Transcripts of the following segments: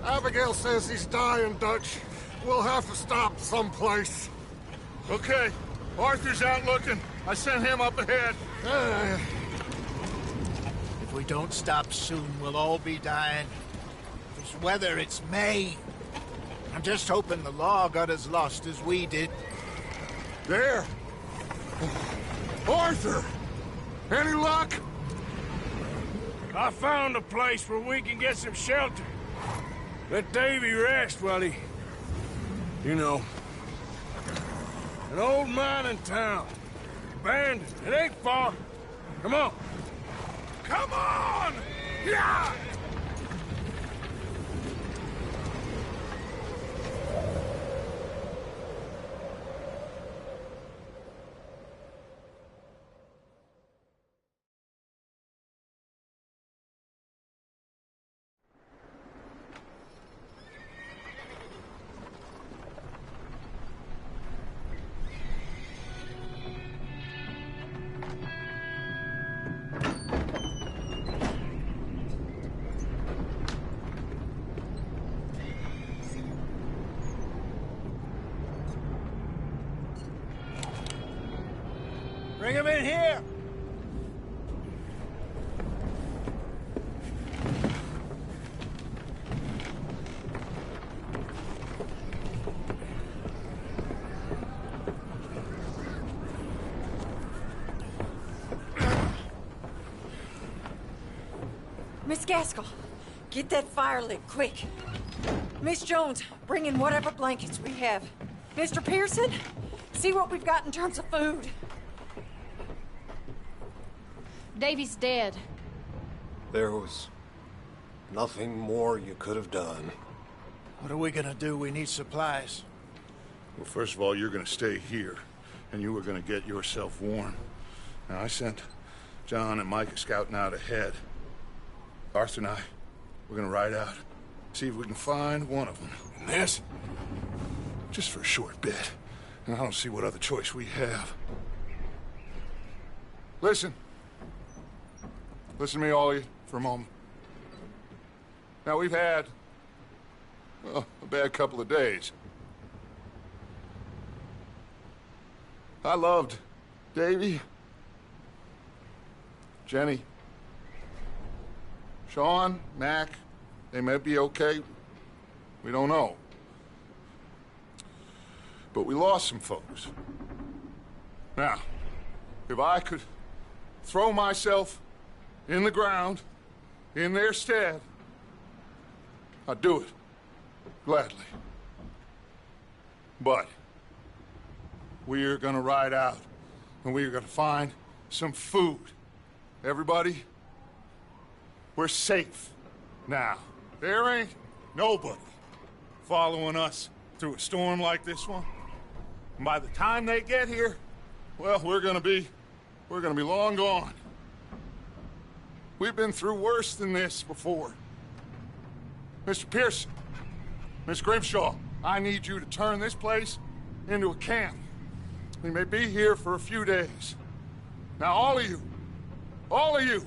Abigail says he's dying, Dutch. We'll have to stop someplace. Okay. Arthur's out looking. I sent him up ahead. If we don't stop soon, we'll all be dying. This weather, it's May. I'm just hoping the law got as lost as we did. There! Arthur! Any luck? I found a place where we can get some shelter. Let Davy rest while he... You know. An old mining town. Abandoned. It ain't far. Come on. Come on! Yeah! Bring him in here! Miss Gaskell, get that fire lit, quick. Miss Jones, bring in whatever blankets we have. Mr. Pearson, see what we've got in terms of food. Davy's dead. There was nothing more you could have done. What are we gonna do? We need supplies. Well, first of all, you're gonna stay here, and you were gonna get yourself warm. Now, I sent John and Micah scouting out ahead. Arthur and I, we're gonna ride out, see if we can find one of them. And this? Just for a short bit. And I don't see what other choice we have. Listen. Listen to me, all of you, for a moment. Now, we've had, well, a bad couple of days. I loved Davy, Jenny, Sean, Mac. They may be okay. We don't know. But we lost some folks. Now, if I could throw myself in the ground, in their stead, I'd do it, gladly. But we are gonna ride out, and we are gonna find some food. Everybody, we're safe now. There ain't nobody following us through a storm like this one. And by the time they get here, well, we're gonna be long gone. We've been through worse than this before. Mr. Pearson, Miss Grimshaw, I need you to turn this place into a camp. We may be here for a few days. Now, all of you,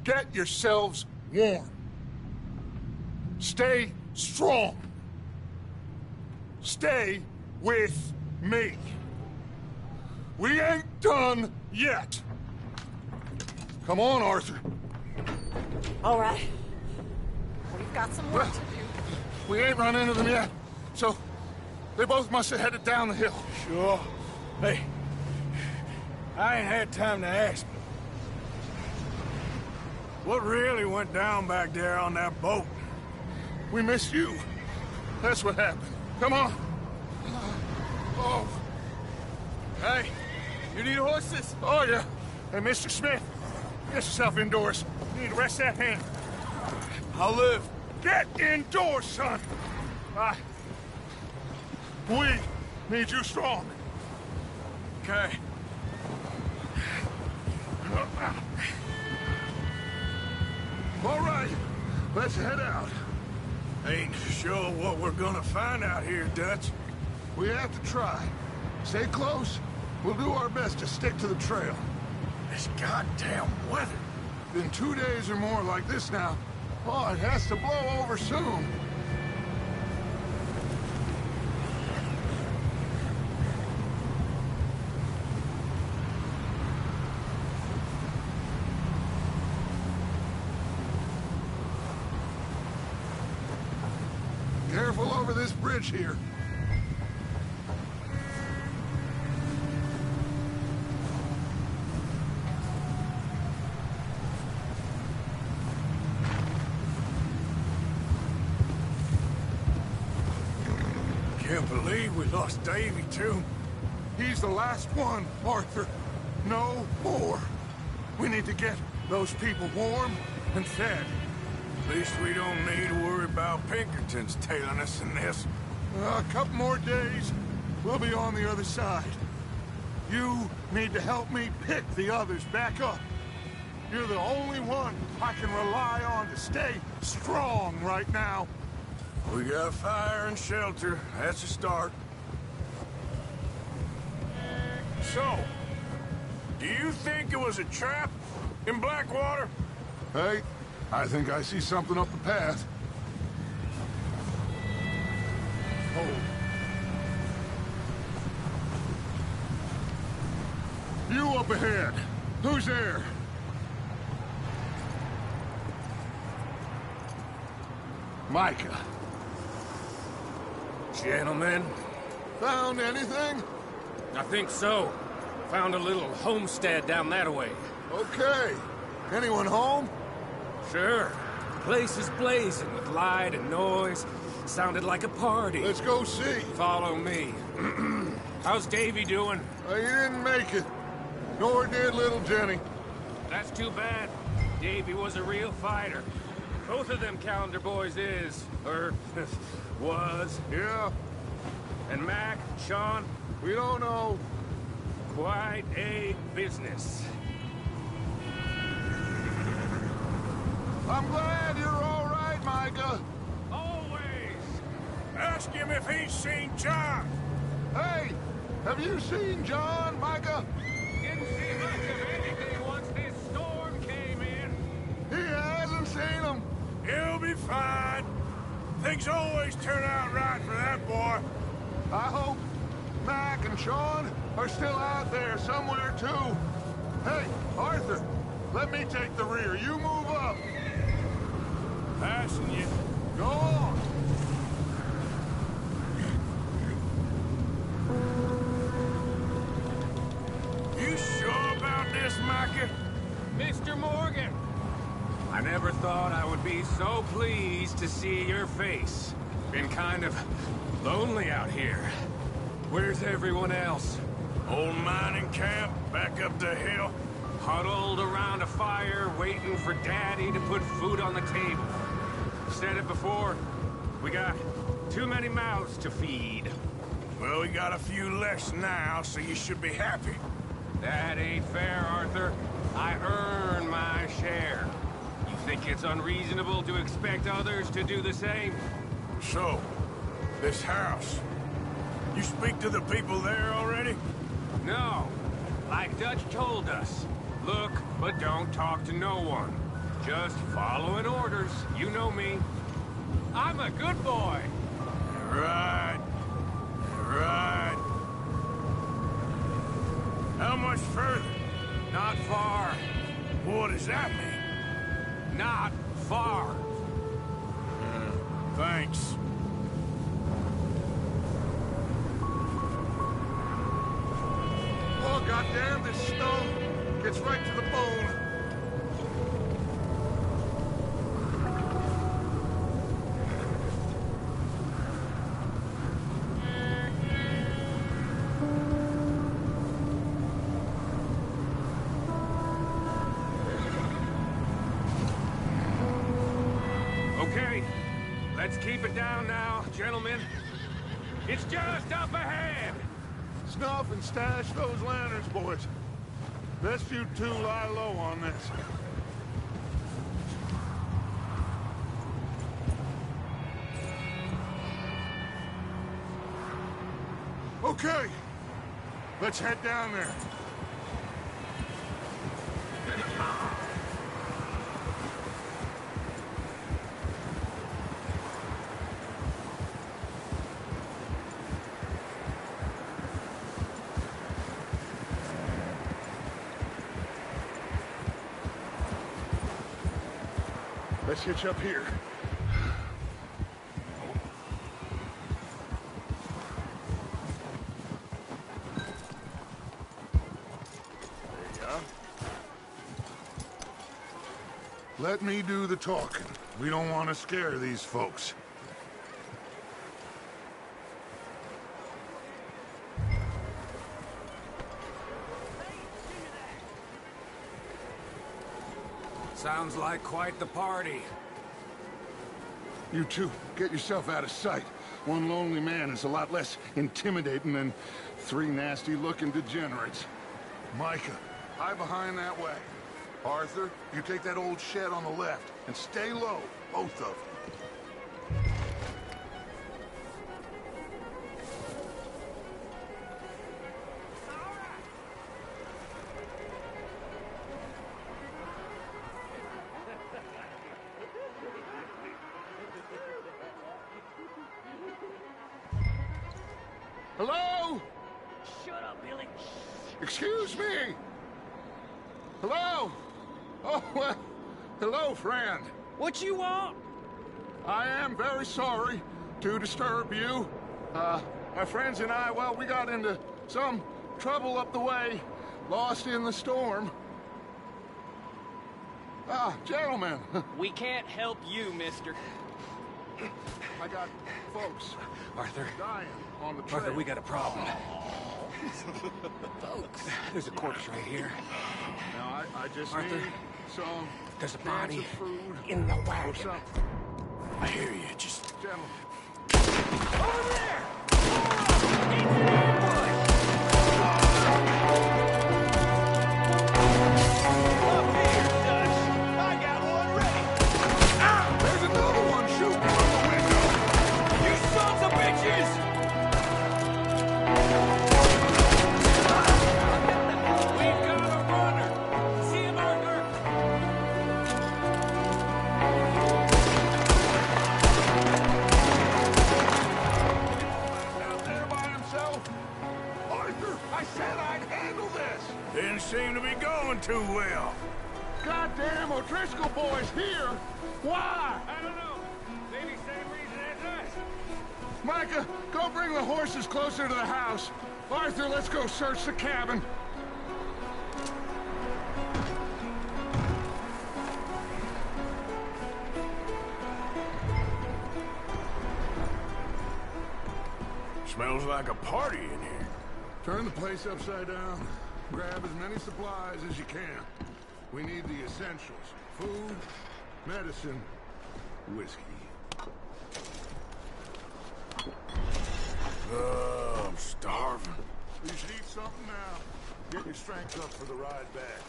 get yourselves warm. Stay strong. Stay with me. We ain't done yet. Come on, Arthur. All right. We've got some work to do. We ain't run into them yet, so they both must have headed down the hill. Sure. Hey, I ain't had time to ask. What really went down back there on that boat? We missed you. That's what happened. Come on. Oh. Hey, you need horses? Oh, yeah. Hey, Mr. Smith, get yourself indoors. You need to rest that hand. I'll live. Get indoors, son. We need you strong. Okay. All right, let's head out. Ain't sure what we're gonna find out here, Dutch. We have to try. Stay close. We'll do our best to stick to the trail. This goddamn weather. Been 2 days or more like this now. Oh, it has to blow over soon. Careful over this bridge here. Can't believe we lost Davy, too. He's the last one, Arthur. No more. We need to get those people warm and fed. At least we don't need to worry about Pinkertons tailing us in this. A couple more days, we'll be on the other side. You need to help me pick the others back up. You're the only one I can rely on to stay strong right now. We got fire and shelter. That's a start. So, do you think it was a trap in Blackwater? Hey, I think I see something up the path. Oh. You up ahead. Who's there? Micah. Gentlemen, Found anything? I think so. Found a little homestead down that way. Okay. Anyone home? Sure. Place is blazing with light and noise. Sounded like a party. Let's go see. Follow me. How's Davy doing? He didn't make it. Nor did little Jenny. That's too bad. Davy was a real fighter. Both of them calendar boys is, or was. Yeah, And Mac, Sean, we don't know. quite a business. I'm glad you're all right, Micah. Always. Ask him if he's seen John. Hey, have you seen John, Micah? Didn't see much of anything once this storm came in. He hasn't seen him. He'll be fine. Things always turn out right for that boy. I hope Mac and Sean are still out there somewhere, too. Hey, Arthur, let me take the rear. You move up. Passing you. Go on. You sure about this, Micah? Mr. Morgan, I never thought I would be so pleased to see your face. Been kind of lonely out here. Where's everyone else? Old mining camp, back up the hill. Huddled around a fire, waiting for Daddy to put food on the table. Said it before, we got too many mouths to feed. Well, we got a few less now, so you should be happy. That ain't fair, Arthur. I earn my share. You think it's unreasonable to expect others to do the same? So, this house. You speak to the people there already? No. Like Dutch told us. Look, but don't talk to no one. Just following orders. You know me. I'm a good boy. Right. Right. How much further? Not far. What does that mean? Not far. Thanks. Oh, goddamn, this snow gets right to the bone. Okay. Let's keep it down now, gentlemen. It's just up ahead. Snuff and stash those lanterns, boys. Best you two lie low on this. Okay, let's head down there. Let's hitch up here. There you are. Let me do the talking. We don't want to scare these folks. Sounds like quite the party. You two, get yourself out of sight. One lonely man is a lot less intimidating than three nasty-looking degenerates. Micah, hide behind that wagon. Arthur, you take that old shed on the left, and stay low, both of you. Hello? Shut up, Billy. Excuse me? Hello? Oh, well, hello, friend. What you want? I am very sorry to disturb you. My friends and I, well, we got into some trouble up the way, lost in the storm. Gentlemen. We can't help you, mister. I got folks Arthur. dying on the trail. Arthur, we got a problem. Folks. There's a corpse right here. Now, I just Arthur, need some there's a cans body of food in the or wagon. something. I hear you, just... Gentlemen. Over there! It's an ambush! Up here, Dutch. I got one ready. There's another one shooting from the window. You sons of bitches! We've got a runner. See him, Arthur? Out there by himself. Arthur, I said I'd handle this. Didn't seem to be going too well. Goddamn O'Driscoll boys here. Why? I don't know. Maybe same reason as us. Micah, go bring the horses closer to the house. Arthur, let's go search the cabin. Smells like a party in here. Turn the place upside down. Grab as many supplies as you can. We need the essentials. Food, medicine, whiskey. I'm starving. You should eat something now. Get your strength up for the ride back.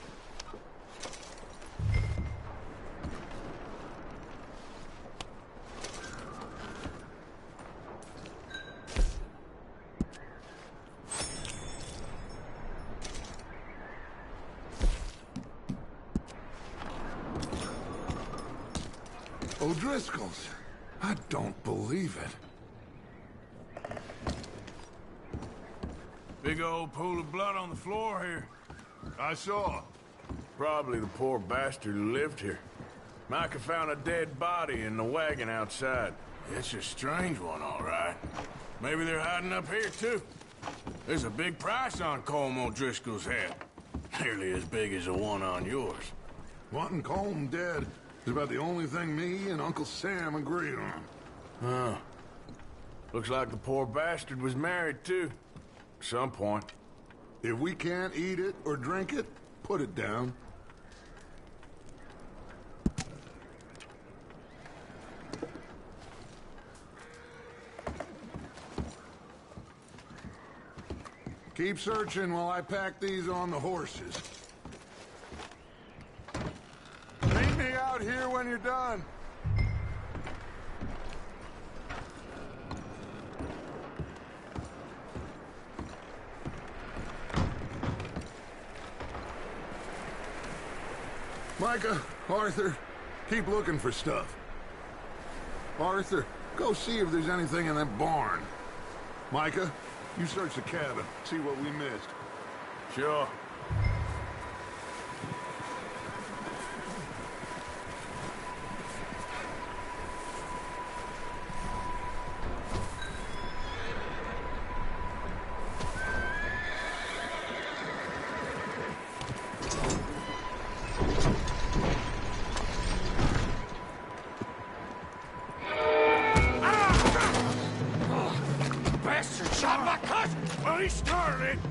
O'Driscoll's. I don't believe it. Big old pool of blood on the floor here. I saw. Probably the poor bastard who lived here. Micah found a dead body in the wagon outside. It's a strange one, all right. Maybe they're hiding up here, too. There's a big price on Colm O'Driscoll's head. Nearly as big as the one on yours. Wanting Colm dead is about the only thing me and Uncle Sam agree on. Huh. Looks like the poor bastard was married, too. At some point. If we can't eat it or drink it, put it down. Keep searching while I pack these on the horses. Meet me out here when you're done. Micah, Arthur, keep looking for stuff. Arthur, go see if there's anything in that barn. Micah, you search the cabin, see what we missed. Sure.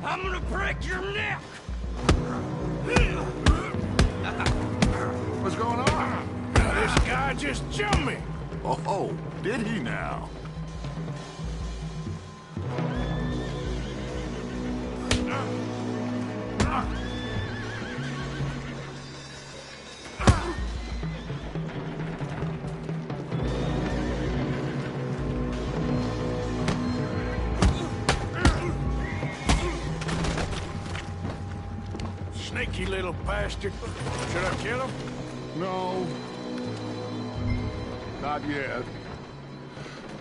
I'm gonna break your neck! What's going on? This guy just jumped me! Oh, did he now? Sneaky little bastard. Should I kill him? No. Not yet.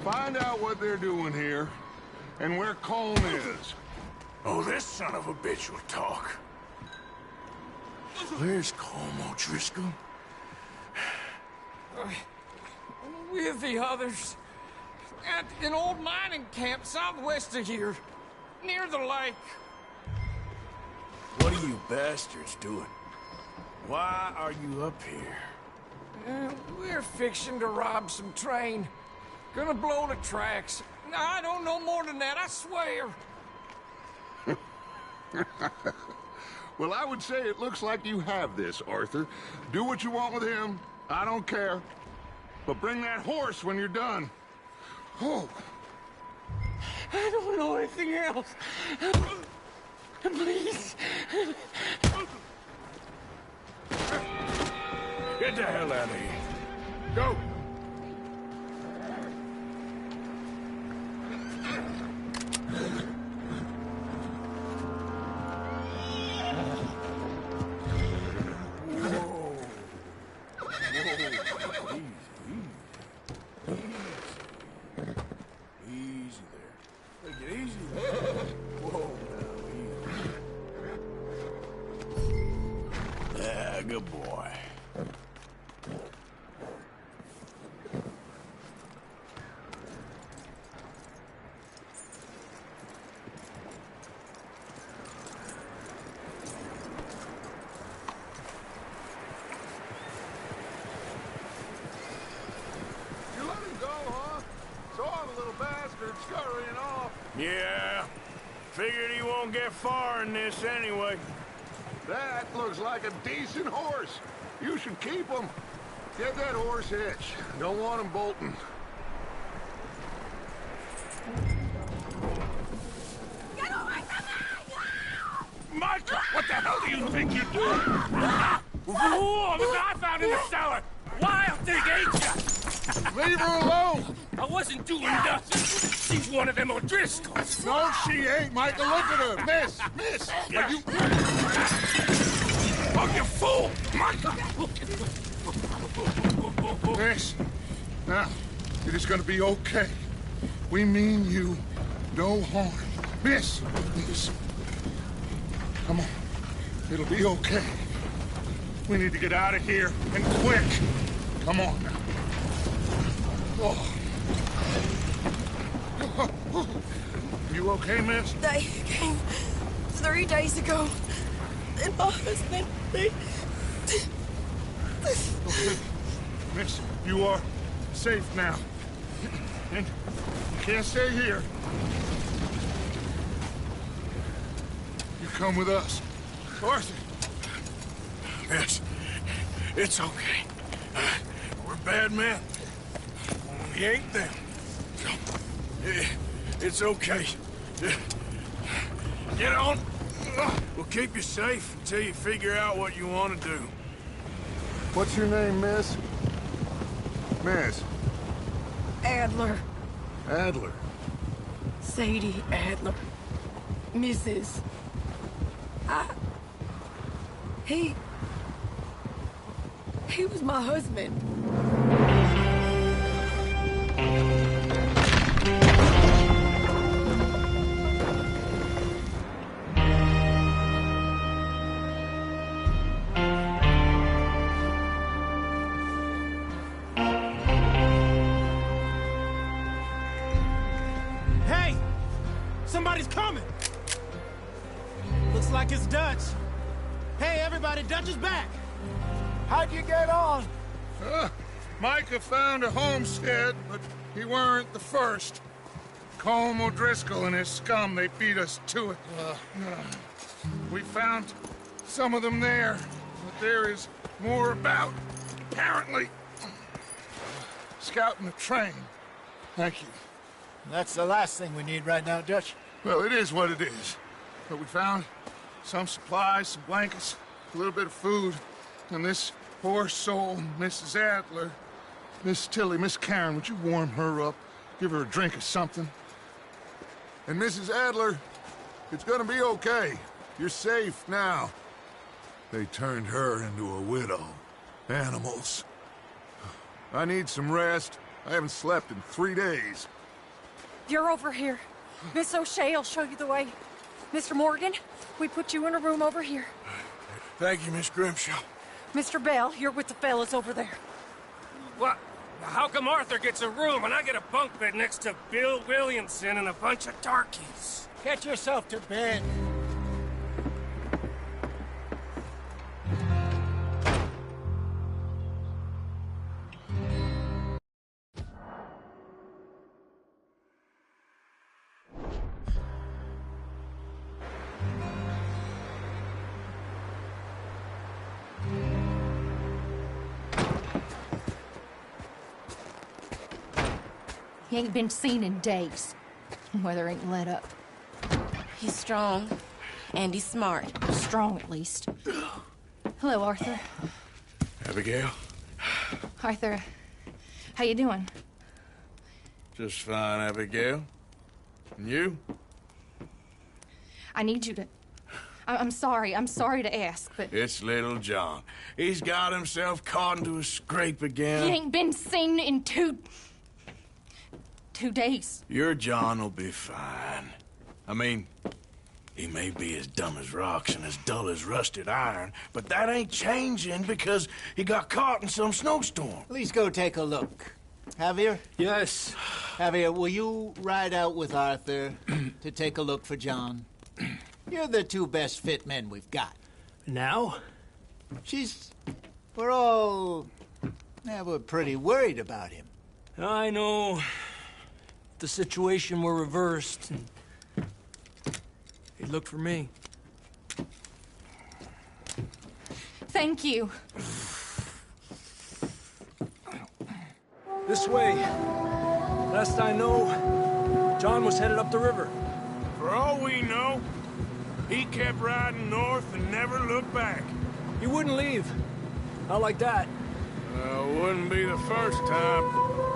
Find out what they're doing here, and where Colm is. Oh, this son of a bitch will talk. Where's Colm O'Driscoll? With the others. At an old mining camp southwest of here. Near the lake. What are you bastards doing? Why are you up here? We're fixing to rob some train. Gonna blow the tracks. I don't know more than that, I swear. Well, I would say it looks like you have this, Arthur. Do what you want with him. I don't care. But bring that horse when you're done. Oh. I don't know anything else. Please. Get the hell out of here. Go. Easy there. Take it easy there. Whoa, now, easy. Yeah, good boy. You let him go, huh? Saw the little bastard scurrying off. Yeah. Figured he won't get far in this anyway. That looks like a decent horse. You should keep him. Get that horse hitched. Don't want him bolting. Get away from me! Michael, what the hell do you think you're doing? Whoa, look what I found in the cellar. Wild thing, ain't ya? Leave her alone! I wasn't doing nothing. She's one of them O'Driscolls. No, she ain't, Michael. Look at her. Miss! Are you... Oh, you fool! Michael! Miss, now, it is gonna be okay. We mean you no harm. Miss! Come on. It'll be okay. We need to get out of here, and quick. Come on now. Oh. You okay, miss? They came 3 days ago. And my husband, Okay. Miss, you are safe now. And you can't stay here. You come with us. Arthur. Miss, it's okay. We're bad men. We ain't them. It's okay. Get on. We'll keep you safe until you figure out what you want to do. What's your name, miss? Miss. Adler. Adler. Sadie Adler. Mrs. He was my husband. Hey! Somebody's coming! Looks like it's Dutch. Hey, everybody, Dutch is back! How'd you get on? Micah found a homestead, but he weren't the first. Colm O'Driscoll and his scum, they beat us to it. We found some of them there, but there is more about, apparently. Scouting the train. Thank you. That's the last thing we need right now, Dutch. Well, it is what it is. But we found some supplies, some blankets, a little bit of food, and this poor soul, Mrs. Adler, Miss Tilly, Miss Karen, would you warm her up? Give her a drink or something? And Mrs. Adler, it's gonna be okay. You're safe now. They turned her into a widow. Animals. I need some rest. I haven't slept in 3 days. You're over here. Miss O'Shea will show you the way. Mr. Morgan, we put you in a room over here. Thank you, Miss Grimshaw. Mr. Bell, you're with the fellas over there. What? How come Arthur gets a room and I get a bunk bed next to Bill Williamson and a bunch of darkies? Get yourself to bed. He ain't been seen in days. Weather ain't let up. He's strong, and he's smart. Strong, at least. Hello, Arthur. Abigail? Arthur, how you doing? Just fine, Abigail. And you? I need you to... I'm sorry to ask, but... It's little John. He's got himself caught into a scrape again. He ain't been seen in 2 days. Your John will be fine. I mean, he may be as dumb as rocks and as dull as rusted iron, but that ain't changing because he got caught in some snowstorm. Please go take a look. Javier? Yes. Javier, will you ride out with Arthur to take a look for John? You're the 2 best fit men we've got. Now? We're all... we're pretty worried about him. I know. The situation were reversed, and he'd look for me. Thank you. This way. Last I know, John was headed up the river. For all we know, he kept riding north and never looked back. He wouldn't leave. Not like that. Wouldn't be the first time.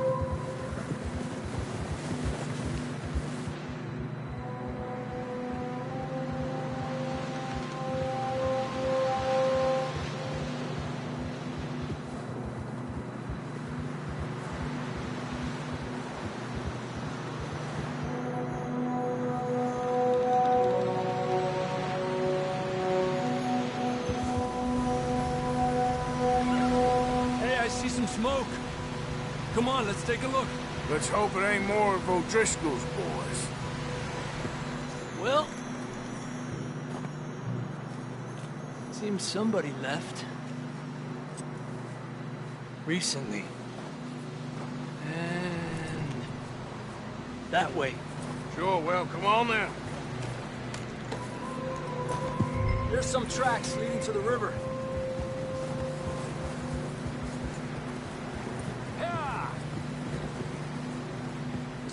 Smoke. Come on, let's take a look. Let's hope it ain't more of O'Driscoll's boys. Well... seems somebody left. Recently. And... that way. Sure, well, come on then. There's some tracks leading to the river.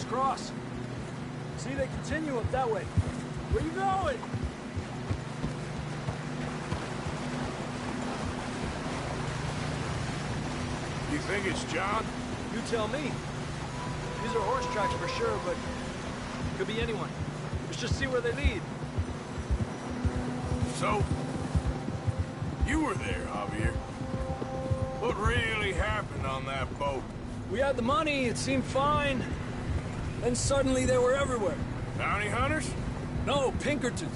Cross. See, they continue up that way. Where you going? You think it's John? You tell me. These are horse tracks for sure, but could be anyone. Let's just see where they lead. So, you were there, Javier. What really happened on that boat? We had the money, it seemed fine. Then suddenly they were everywhere. Bounty hunters? No, Pinkertons.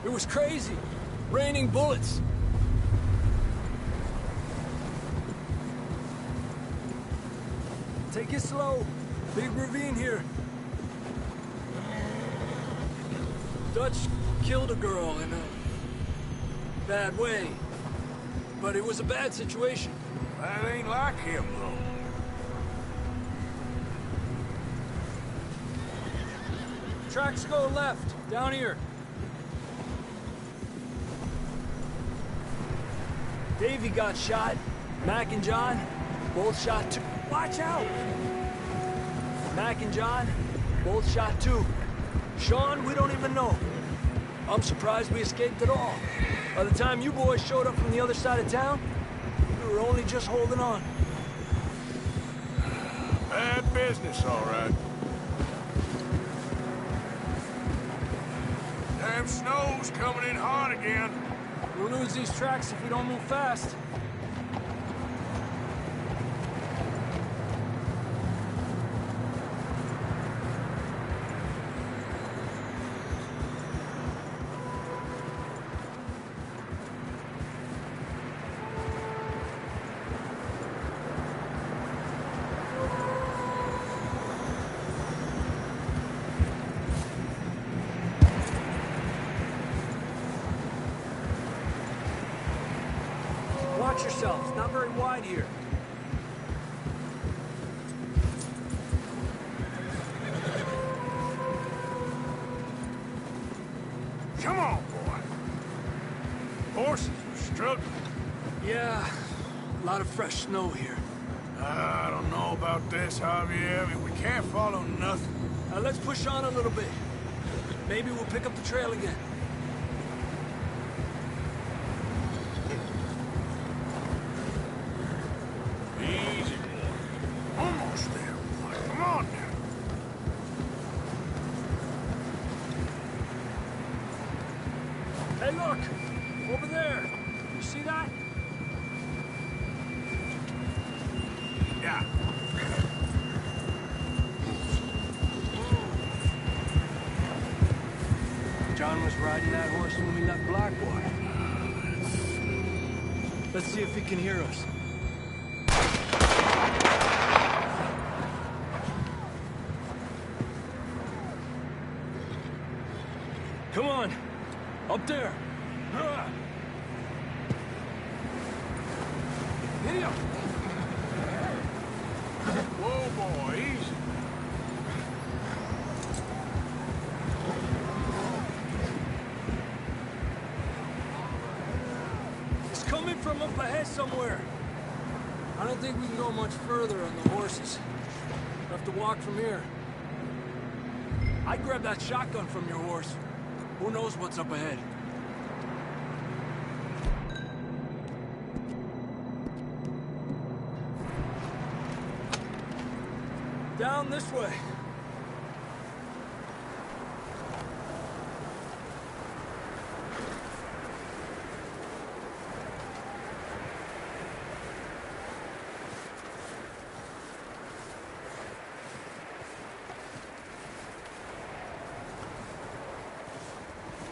It was crazy. Raining bullets. Take it slow. Big ravine here. Dutch killed a girl in a bad way. But it was a bad situation. That ain't like him, though. Tracks go left, down here. Davey got shot. Mac and John, both shot too. Watch out! Mac and John, both shot too. Sean, we don't even know. I'm surprised we escaped at all. By the time you boys showed up from the other side of town, we were only just holding on. Bad business, all right. Damn snow's coming in hard again. We'll lose these tracks if we don't move fast. Watch yourself. It's not very wide here. Come on, boy. Horses are struggling. Yeah, a lot of fresh snow here. I don't know about this, Javier. I mean, we can't follow nothing. Let's push on a little bit. Maybe we'll pick up the trail again. Easy, boy. Almost there, boy. Come on now. Hey, look! Over there! You see that? Yeah. John was riding that horse when we left Blackwater. Let's see if he can hear us. Come on! Up there! Hit him! Whoa, boy, easy. It's coming from up ahead somewhere. I don't think we can go much further on the horses. We'll have to walk from here. I'd grab that shotgun from your horse. Who knows what's up ahead? Down this way.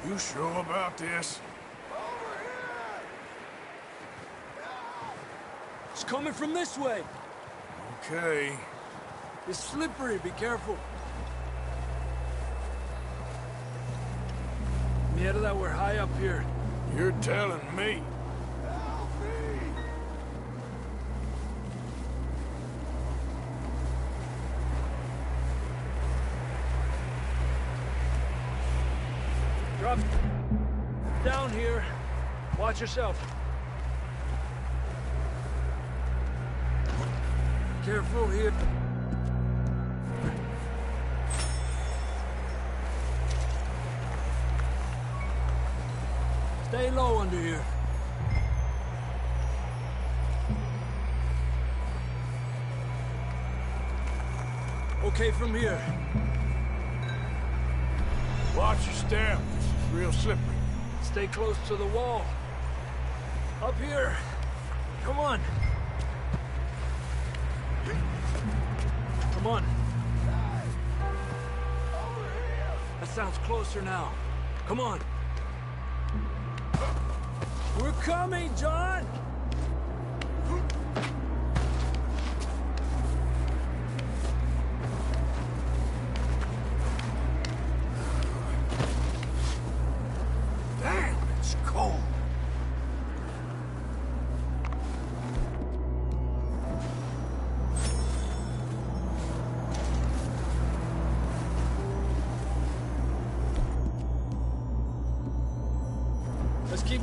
You sure about this? It's coming from this way. Okay. It's slippery, be careful. Mierda, that we're high up here. You're telling me. Drop down here. Watch yourself. Careful here. Stay low under here. Okay from here. Watch your step. This is real slippery. Stay close to the wall. Up here. Come on. Come on. That sounds closer now. Come on. We're coming, John! Damn, it's cold.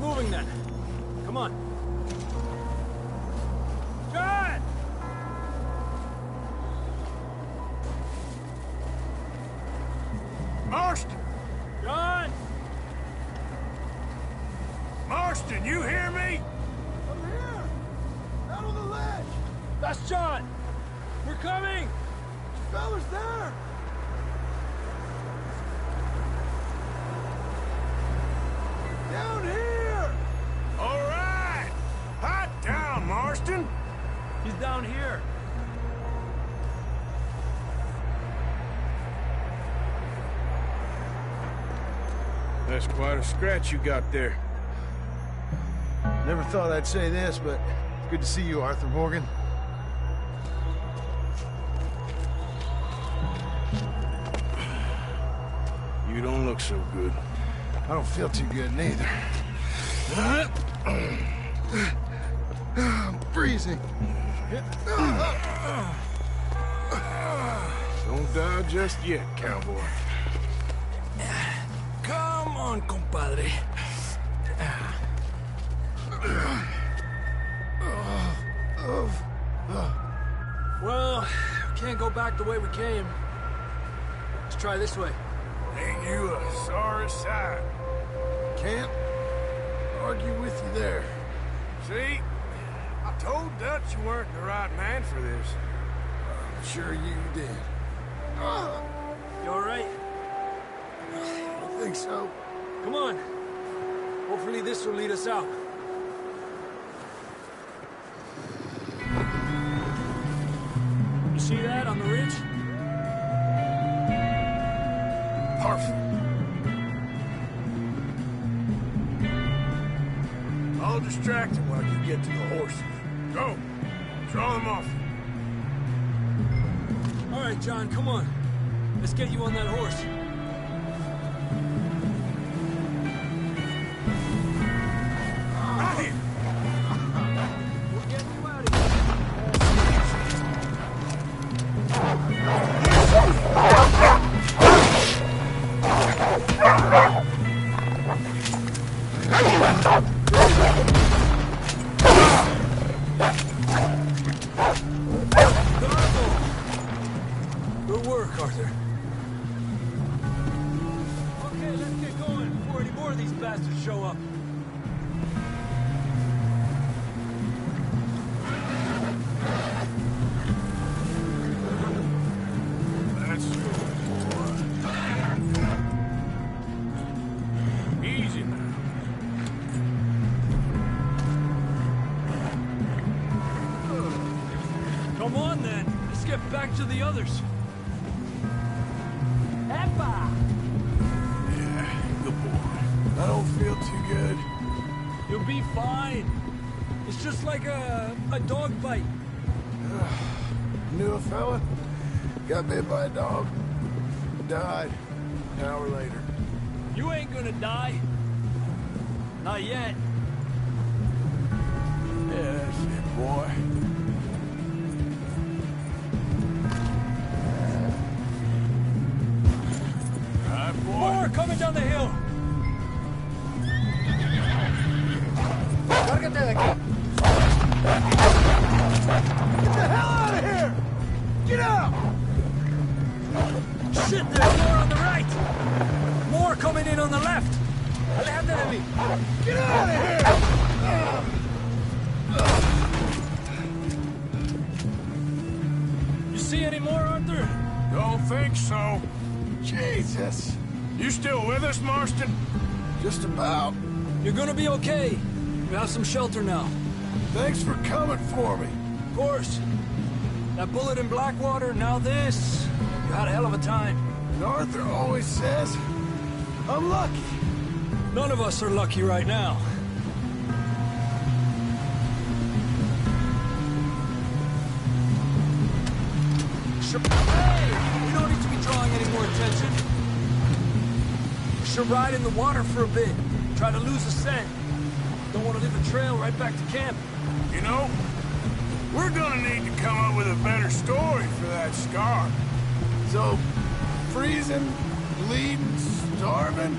moving then. Come on. John! Marston! John! Marston, you hear me? I'm here! Out on the ledge! That's John! We're coming! Fella's there! Down here! All right! Hot down, Marston! He's down here. That's quite a scratch you got there. Never thought I'd say this, but it's good to see you, Arthur Morgan. You don't look so good. I don't feel too good neither. I'm freezing. Don't die just yet, cowboy. Come on, compadre. Well, we can't go back the way we came. Let's try this way. Ain't you a sorry sight? Can't argue with you there. See? I told Dutch you weren't the right man for this. I'm sure you did. You all right? I think so. Come on. Hopefully this will lead us out. You see that on the ridge? Perfect. I'll distract him while you get to the horses. Go. Draw them off. All right, John, come on. Let's get you on that horse. Right here. We'll get you out of here. Good work, Arthur. Okay, let's get going before any more of these bastards show up. That's good, boy. Easy now. Come on, then. Let's get back to the others. Eppa! Yeah, good boy. I don't feel too good. You'll be fine. It's just like a dog bite. Knew a fella? Got bit by a dog. Died. An hour later. You ain't gonna die. Not yet. Yeah, that's it, boy. More coming down the hill. Lárgate de aquí. Get the hell out of here! Get out! Shit, there's more on the right. More coming in on the left. Aléjate de mí. Get out of here! You see any more, Arthur? Don't think so. Jesus. You still with us, Marston? Just about. You're gonna be okay. We have some shelter now. Thanks for coming for me. Of course. That bullet in Blackwater, now this. You had a hell of a time. And Arthur always says, I'm lucky. None of us are lucky right now. Sure. Hey! We don't need to be drawing any more attention. We should ride in the water for a bit. Try to lose the scent. Don't want to leave a trail right back to camp. You know, we're gonna need to come up with a better story for that scar. So, freezing, bleeding, starving.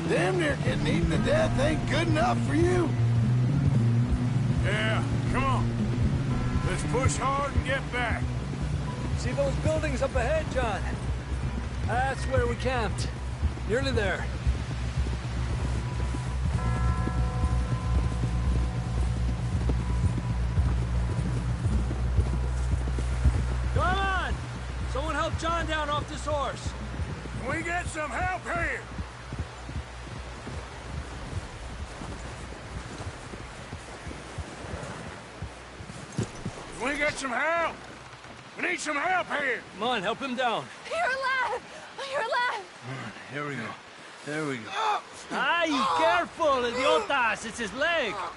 Damn near getting eaten to death ain't good enough for you. Yeah, come on. Let's push hard and get back. See those buildings up ahead, John? That's where we camped. Nearly there. Come on! Someone help John down off this horse. Can we get some help here? Can we get some help? We need some help here. Come on, help him down. You're alive! You're alive! Here we go. There we go. Ay, careful, idiotas! It's his leg. Oh,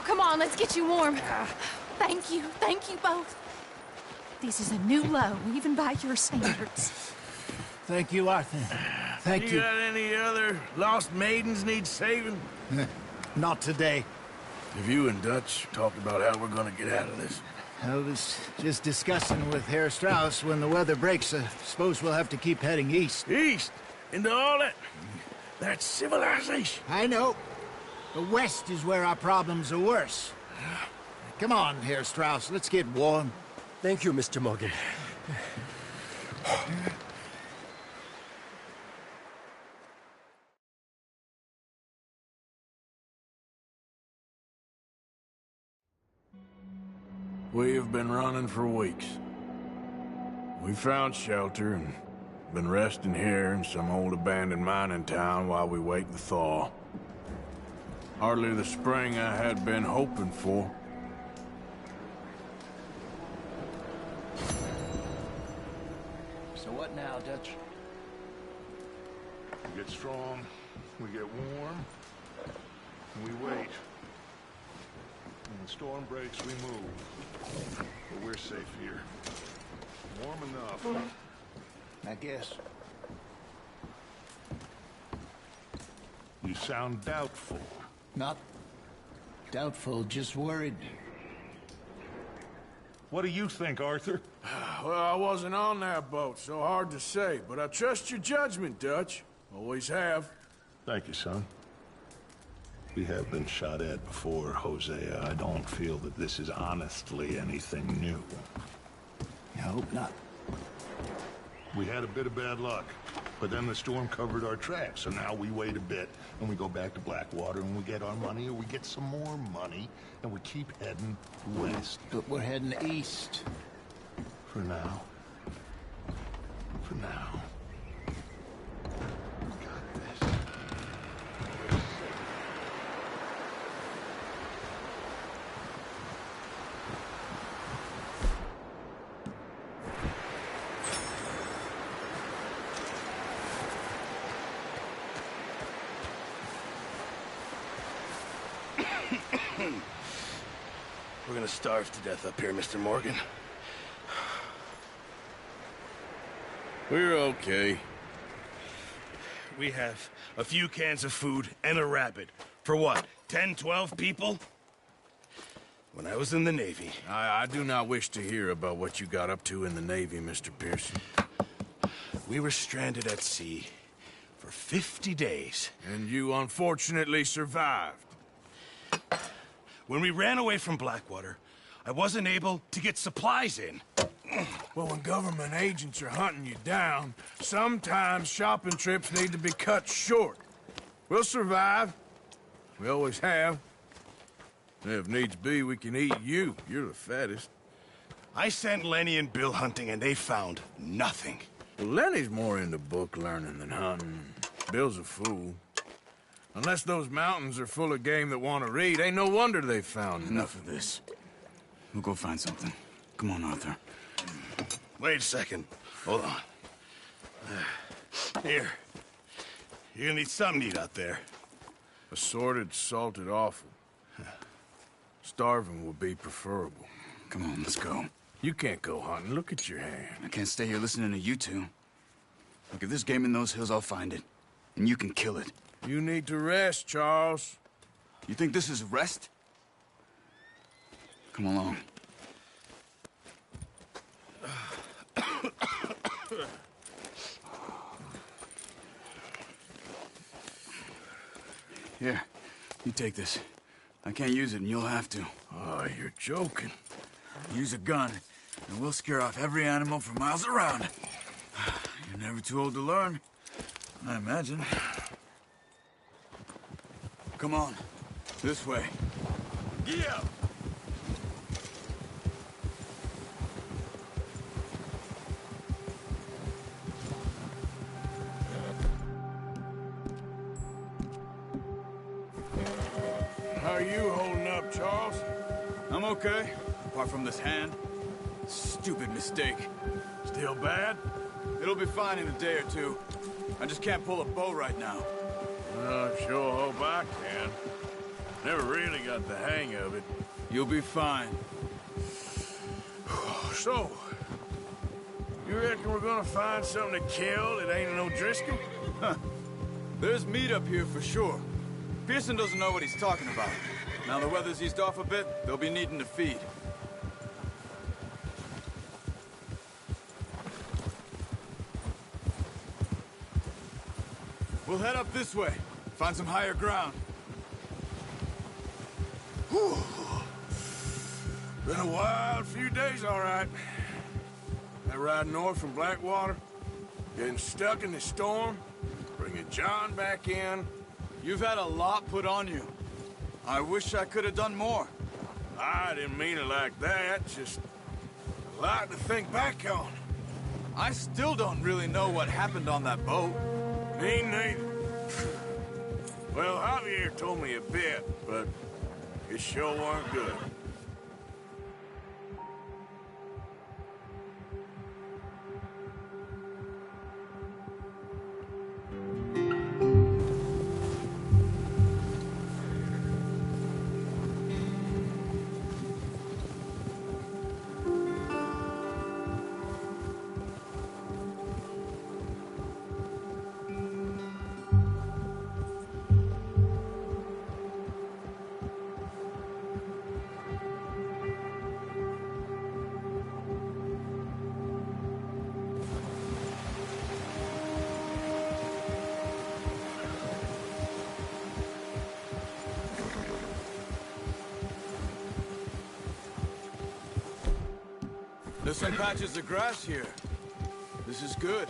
come on, let's get you warm. Thank you both. This is a new low, even by your standards. Thank you, Arthur. Thank you. You got any other lost maidens need saving? Not today. Have you and Dutch talked about how we're gonna get out of this? I was just discussing with Herr Strauss when the weather breaks. I suppose we'll have to keep heading east. East? Into all that... That's civilization. I know. The west is where our problems are worse. Come on, Herr Strauss, let's get warm. Thank you, Mr. Morgan. We have been running for weeks. We found shelter and been resting here in some old abandoned mining town while we wait the thaw. Hardly the spring I had been hoping for. So what now, Dutch? We get strong, we get warm, and we wait. When the storm breaks, we move. But we're safe here. Warm enough. I guess. You sound doubtful. Not doubtful, just worried. What do you think, Arthur? Well, I wasn't on that boat, so hard to say, but I trust your judgment, Dutch. Always have. Thank you, son. We have been shot at before, Hosea. I don't feel that this is honestly anything new. I hope not. We had a bit of bad luck, but then the storm covered our tracks, so now we wait a bit, and we go back to Blackwater, and we get our money, or we get some more money, and we keep heading west. But we're heading east. For now. For now. We got this. We're gonna starve to death up here, Mr. Morgan. We're okay. We have a few cans of food and a rabbit. For what, 10, 12 people? When I was in the Navy... I do not wish to hear about what you got up to in the Navy, Mr. Pearson. We were stranded at sea for 50 days. And you unfortunately survived. When we ran away from Blackwater, I wasn't able to get supplies in. Well, when government agents are hunting you down, sometimes shopping trips need to be cut short. We'll survive. We always have. And if needs be, we can eat you. You're the fattest. I sent Lenny and Bill hunting, and they found nothing. Well, Lenny's more into book learning than hunting. Bill's a fool. Unless those mountains are full of game that want to read, ain't no wonder they found Enough of this. We'll go find something. Come on, Arthur. Wait a second. Hold on. Here. You're gonna need something to eat out there. Assorted, salted offal. Starving would be preferable. Come on, let's go. You can't go hunting. Look at your hand. I can't stay here listening to you two. Look, if there's game in those hills, I'll find it. And you can kill it. You need to rest, Charles. You think this is rest? Come along. take this. I can't use it, and you'll have to. Oh, you're joking. Use a gun, and we'll scare off every animal for miles around. You're never too old to learn, I imagine. Come on. This way. Yeah! How are you holding up, Charles? I'm okay, apart from this hand. Stupid mistake. Still bad? It'll be fine in a day or two. I just can't pull a bow right now. I sure hope I can. Never really got the hang of it. You'll be fine. So, you reckon we're gonna find something to kill that ain't no Driscoll? Huh. There's meat up here for sure. Pearson doesn't know what he's talking about. Now the weather's eased off a bit, they'll be needing to feed. We'll head up this way. Find some higher ground. Whew. Been a wild few days, all right. That ride north from Blackwater, getting stuck in the storm, bringing John back in. You've had a lot put on you. I wish I could have done more. I didn't mean it like that, just a lot to think back on. I still don't really know what happened on that boat. Me neither. Well, Javier told me a bit, but it sure weren't good. There's some patches of grass here. This is good.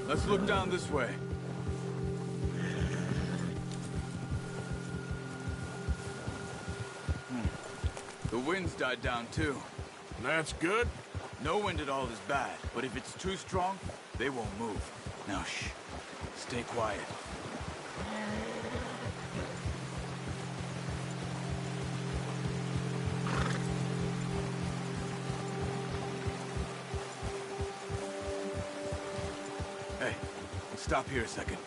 Let's look down this way. The wind's died down too. That's good? No wind at all is bad, but if it's too strong, they won't move. Now shh. Stay quiet. Hey, let's stop here a second.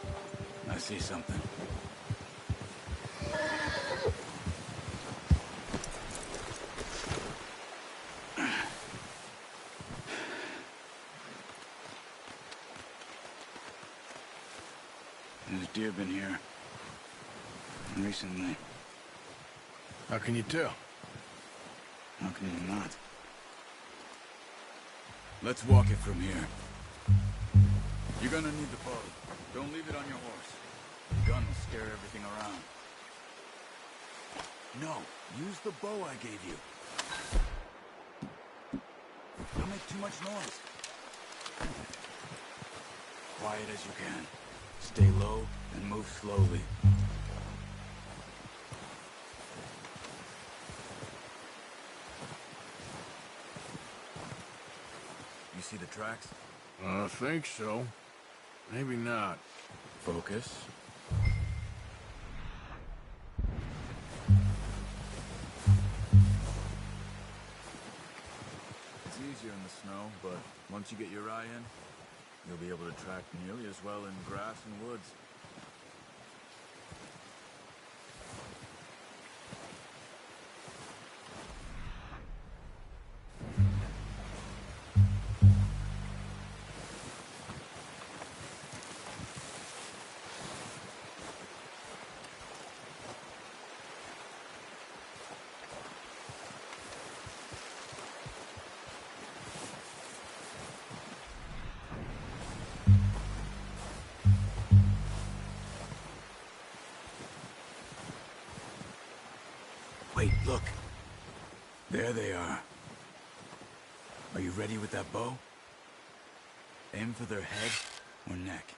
I see something. There's deer been here recently. How can you tell? How can you not? Let's walk it from here. You're gonna need the bow. Don't leave it on your horse. The gun will scare everything around. No, use the bow I gave you. Don't make too much noise. Quiet as you can. Stay low and move slowly. You see the tracks? I think so. Maybe not. Focus. It's easier in the snow, but once you get your eye in, you'll be able to track nearly as well in grass and woods. Look. There they are. Are you ready with that bow? Aim for their head or neck.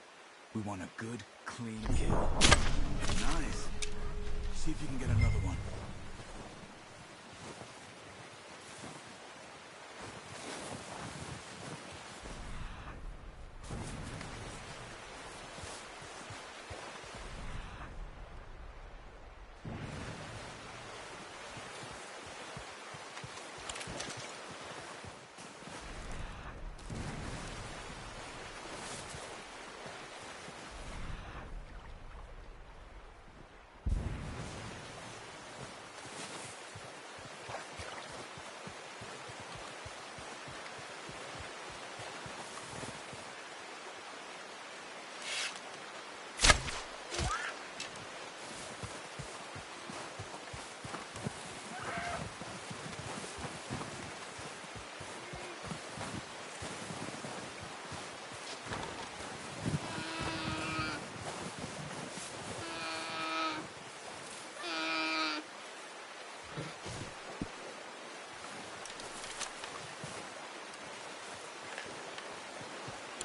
We want a good, clean kill. Nice. See if you can get another one.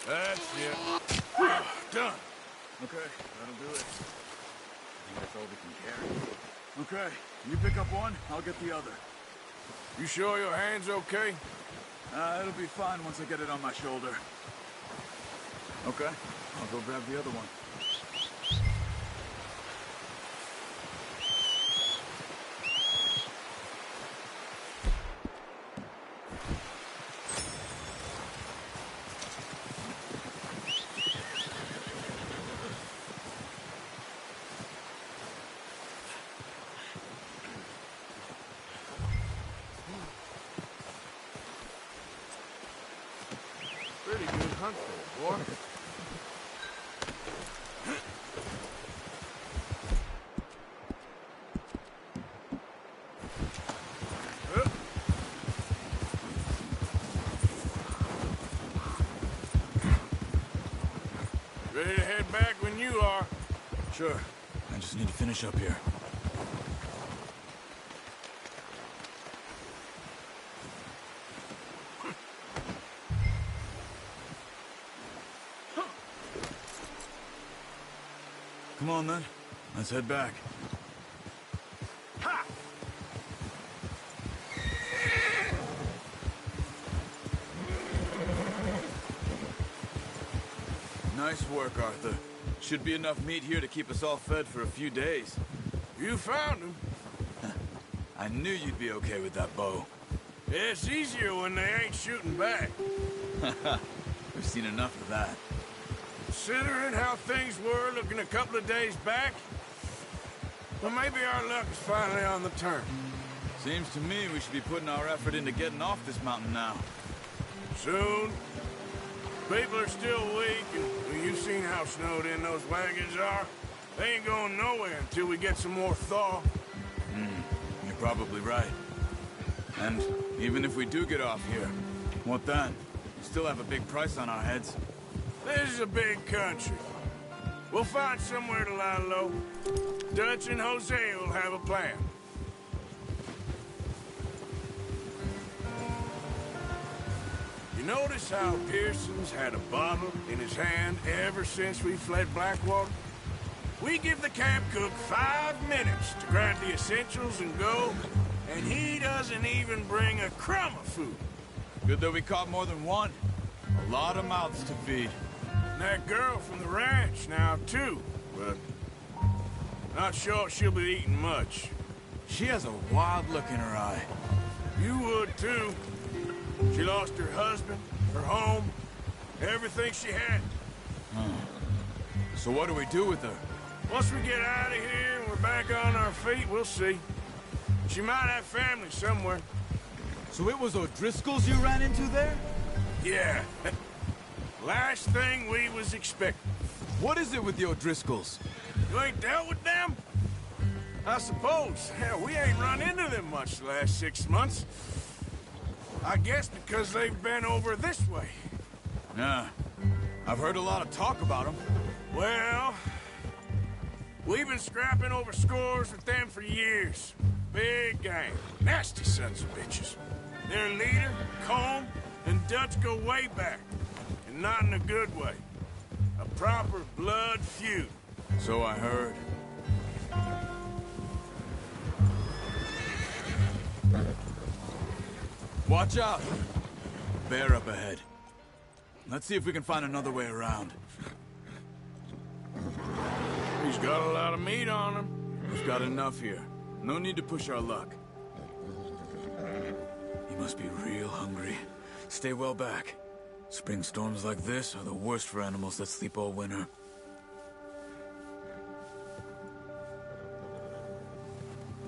That's it. Done. Okay, that'll do it. I think that's all we can carry. Okay, you pick up one, I'll get the other. You sure your hand's okay? It'll be fine once I get it on my shoulder. Okay, I'll go grab the other one. Pretty good hunt there, boy. Ready to head back when you are. Sure. I just need to finish up here. Come on, then. Let's head back. Ha! Nice work, Arthur. Should be enough meat here to keep us all fed for a few days. You found him. I knew you'd be okay with that bow. It's easier when they ain't shooting back. We've seen enough of that. Considering how things were looking a couple of days back, well, maybe our luck is finally on the turn. Seems to me we should be putting our effort into getting off this mountain now. Soon. People are still weak, and you've seen how snowed in those wagons are. They ain't going nowhere until we get some more thaw. You're probably right. And even if we do get off here, what then? We still have a big price on our heads. This is a big country. We'll find somewhere to lie low. Dutch and Jose will have a plan. You notice how Pearson's had a bottle in his hand ever since we fled Blackwater? We give the camp cook 5 minutes to grab the essentials and go, and he doesn't even bring a crumb of food. Good that we caught more than one. A lot of mouths to feed. And that girl from the ranch now, too, but not sure she'll be eating much. She has a wild look in her eye. You would, too. She lost her husband, her home, everything she had. So what do we do with her? Once we get out of here and we're back on our feet, we'll see. She might have family somewhere. So it was O'Driscoll's you ran into there? Yeah. Last thing we was expecting. What is it with the O'Driscolls? You ain't dealt with them? I suppose. Hell, we ain't run into them much the last 6 months. I guess because they've been over this way. Yeah. I've heard a lot of talk about them. Well, we've been scrapping over scores with them for years. Big gang. Nasty sons of bitches. Their leader, Colm, and Dutch go way back. And not in a good way. A proper blood feud. So I heard. Watch out! Bear up ahead. Let's see if we can find another way around. He's got a lot of meat on him. We've got enough here. No need to push our luck. He must be real hungry. Stay well back. Spring storms like this are the worst for animals that sleep all winter.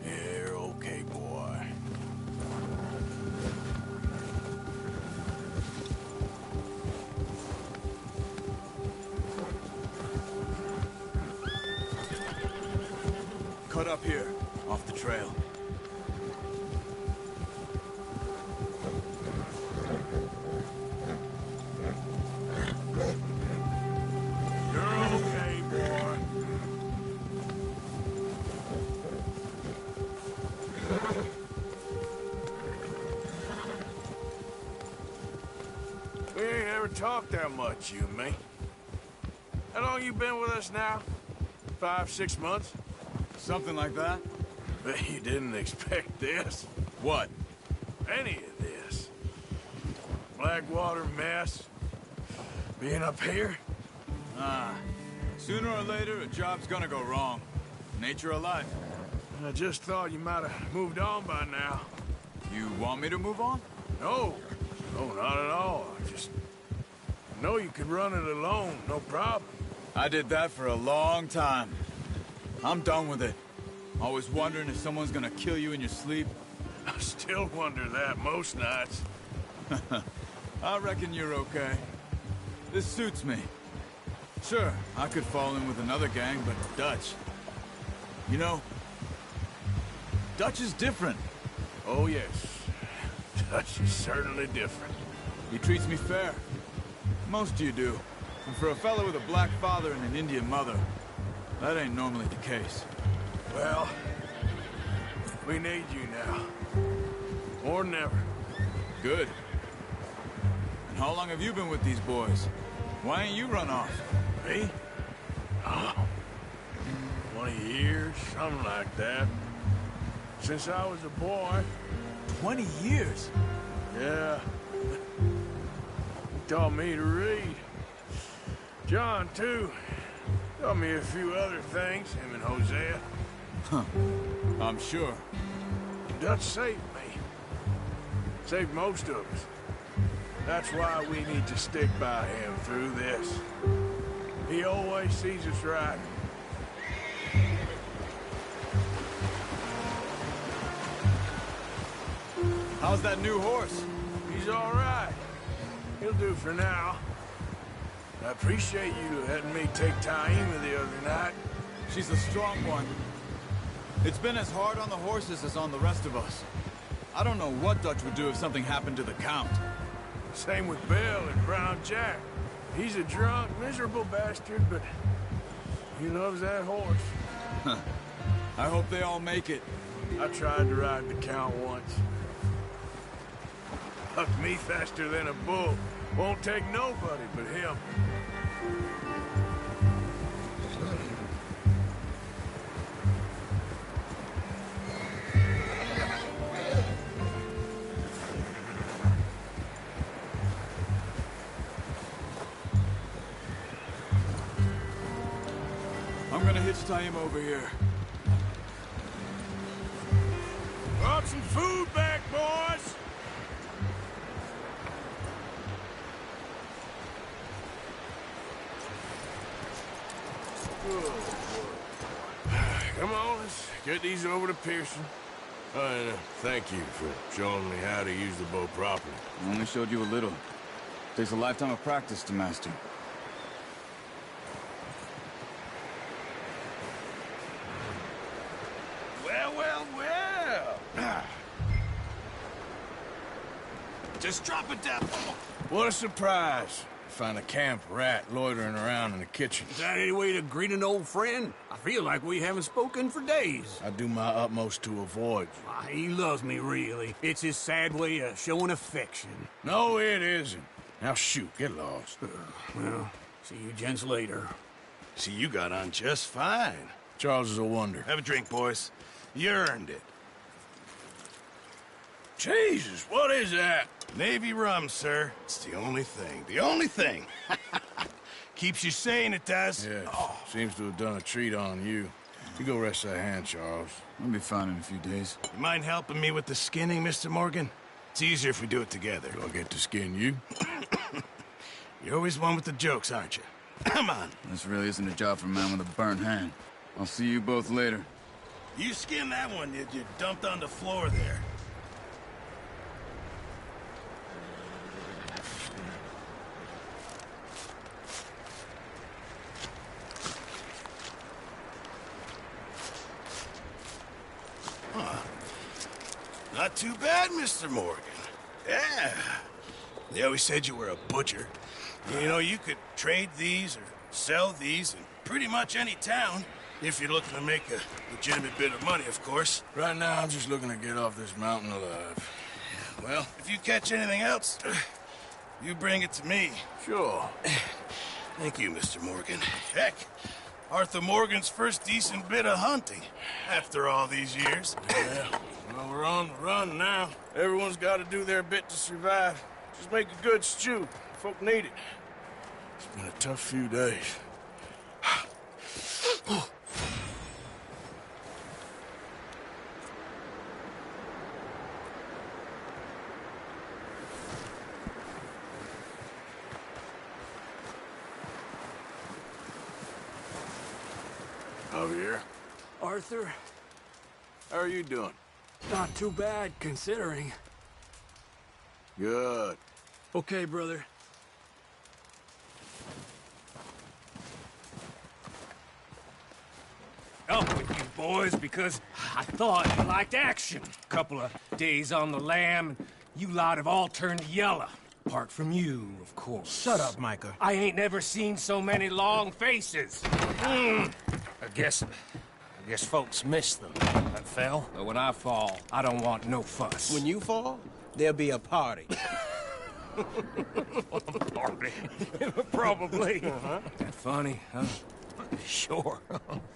You're okay, boy. Cut up here, off the trail. You're okay, boy. We ain't ever talked that much, you and me. How long you been with us now? 5, 6 months? Something like that? Bet you didn't expect this. What? Any of this. Blackwater mess. Being up here? Sooner or later, a job's gonna go wrong. Nature of life. I just thought you might have moved on by now. You want me to move on? No. No, not at all. I just know you could run it alone, no problem. I did that for a long time. I'm done with it. Always wondering if someone's gonna kill you in your sleep. I still wonder that most nights. I reckon you're okay. This suits me. Sure, I could fall in with another gang, but Dutch... You know, Dutch is different. Oh, yes. Dutch is certainly different. He treats me fair. Most of you do. And for a fella with a black father and an Indian mother, that ain't normally the case. Well, we need you now. More than ever. Good. And how long have you been with these boys? Why ain't you run off? Me? Oh, 20 years, something like that. Since I was a boy. 20 years? Yeah. He taught me to read. John, too. Taught me a few other things, him and Hosea. Huh. I'm sure. Dutch saved me. Saved most of us. That's why we need to stick by him through this. He always sees us right. How's that new horse? He's all right. He'll do for now. I appreciate you letting me take Taima the other night. She's a strong one. It's been as hard on the horses as on the rest of us. I don't know what Dutch would do if something happened to the Count. Same with Bill and Brown Jack. He's a drunk, miserable bastard, but he loves that horse. I hope they all make it. I tried to ride the Count once. Hucked me faster than a bull. Won't take nobody but him. I'm gonna hitch tie him over here. Brought some food back, boys! Come on, let's get these over to Pearson. And thank you for showing me how to use the bow properly. I only showed you a little. Takes a lifetime of practice to master. Well. Just drop it down. What a surprise. Find a camp rat loitering around in the kitchen. Is that any way to greet an old friend? I feel like we haven't spoken for days. I do my utmost to avoid you. Why, he loves me, really. It's his sad way of showing affection. No, it isn't. Now shoot, get lost. Well, see you gents later. See, you got on just fine. Charles is a wonder. Have a drink, boys. You earned it. Jesus, what is that? Navy rum, sir. It's the only thing. The only thing. Keeps you sane, it does. Yeah, seems to have done a treat on you. You go rest that hand, Charles. I'll be fine in a few days. You mind helping me with the skinning, Mr. Morgan? It's easier if we do it together. Do I get to skin you? You're always one with the jokes, aren't you? Come on. This really isn't a job for a man with a burnt hand. I'll see you both later. You skinned that one you dumped on the floor there. Not too bad, Mr. Morgan. Yeah. They always said you were a butcher. You know, you could trade these or sell these in pretty much any town, if you're looking to make a legitimate bit of money, of course. Right now, I'm just looking to get off this mountain alive. Well, if you catch anything else, you bring it to me. Sure. Thank you, Mr. Morgan. Heck, Arthur Morgan's first decent bit of hunting after all these years. Yeah. Well, we're on the run now. Everyone's got to do their bit to survive. Just make a good stew. Folk need it. It's been a tough few days. Javier. Arthur, How are you doing? not too bad, considering. Good. Okay, brother. Up with you boys because I thought you liked action. Couple of days on the lam, and you lot have all turned yellow. Apart from you, of course. Shut up, Micah. I ain't never seen so many long faces. I guess folks miss them. That fell. But when I fall, I don't want no fuss. When you fall, there'll be a party. Party. Probably. That funny, huh? Sure.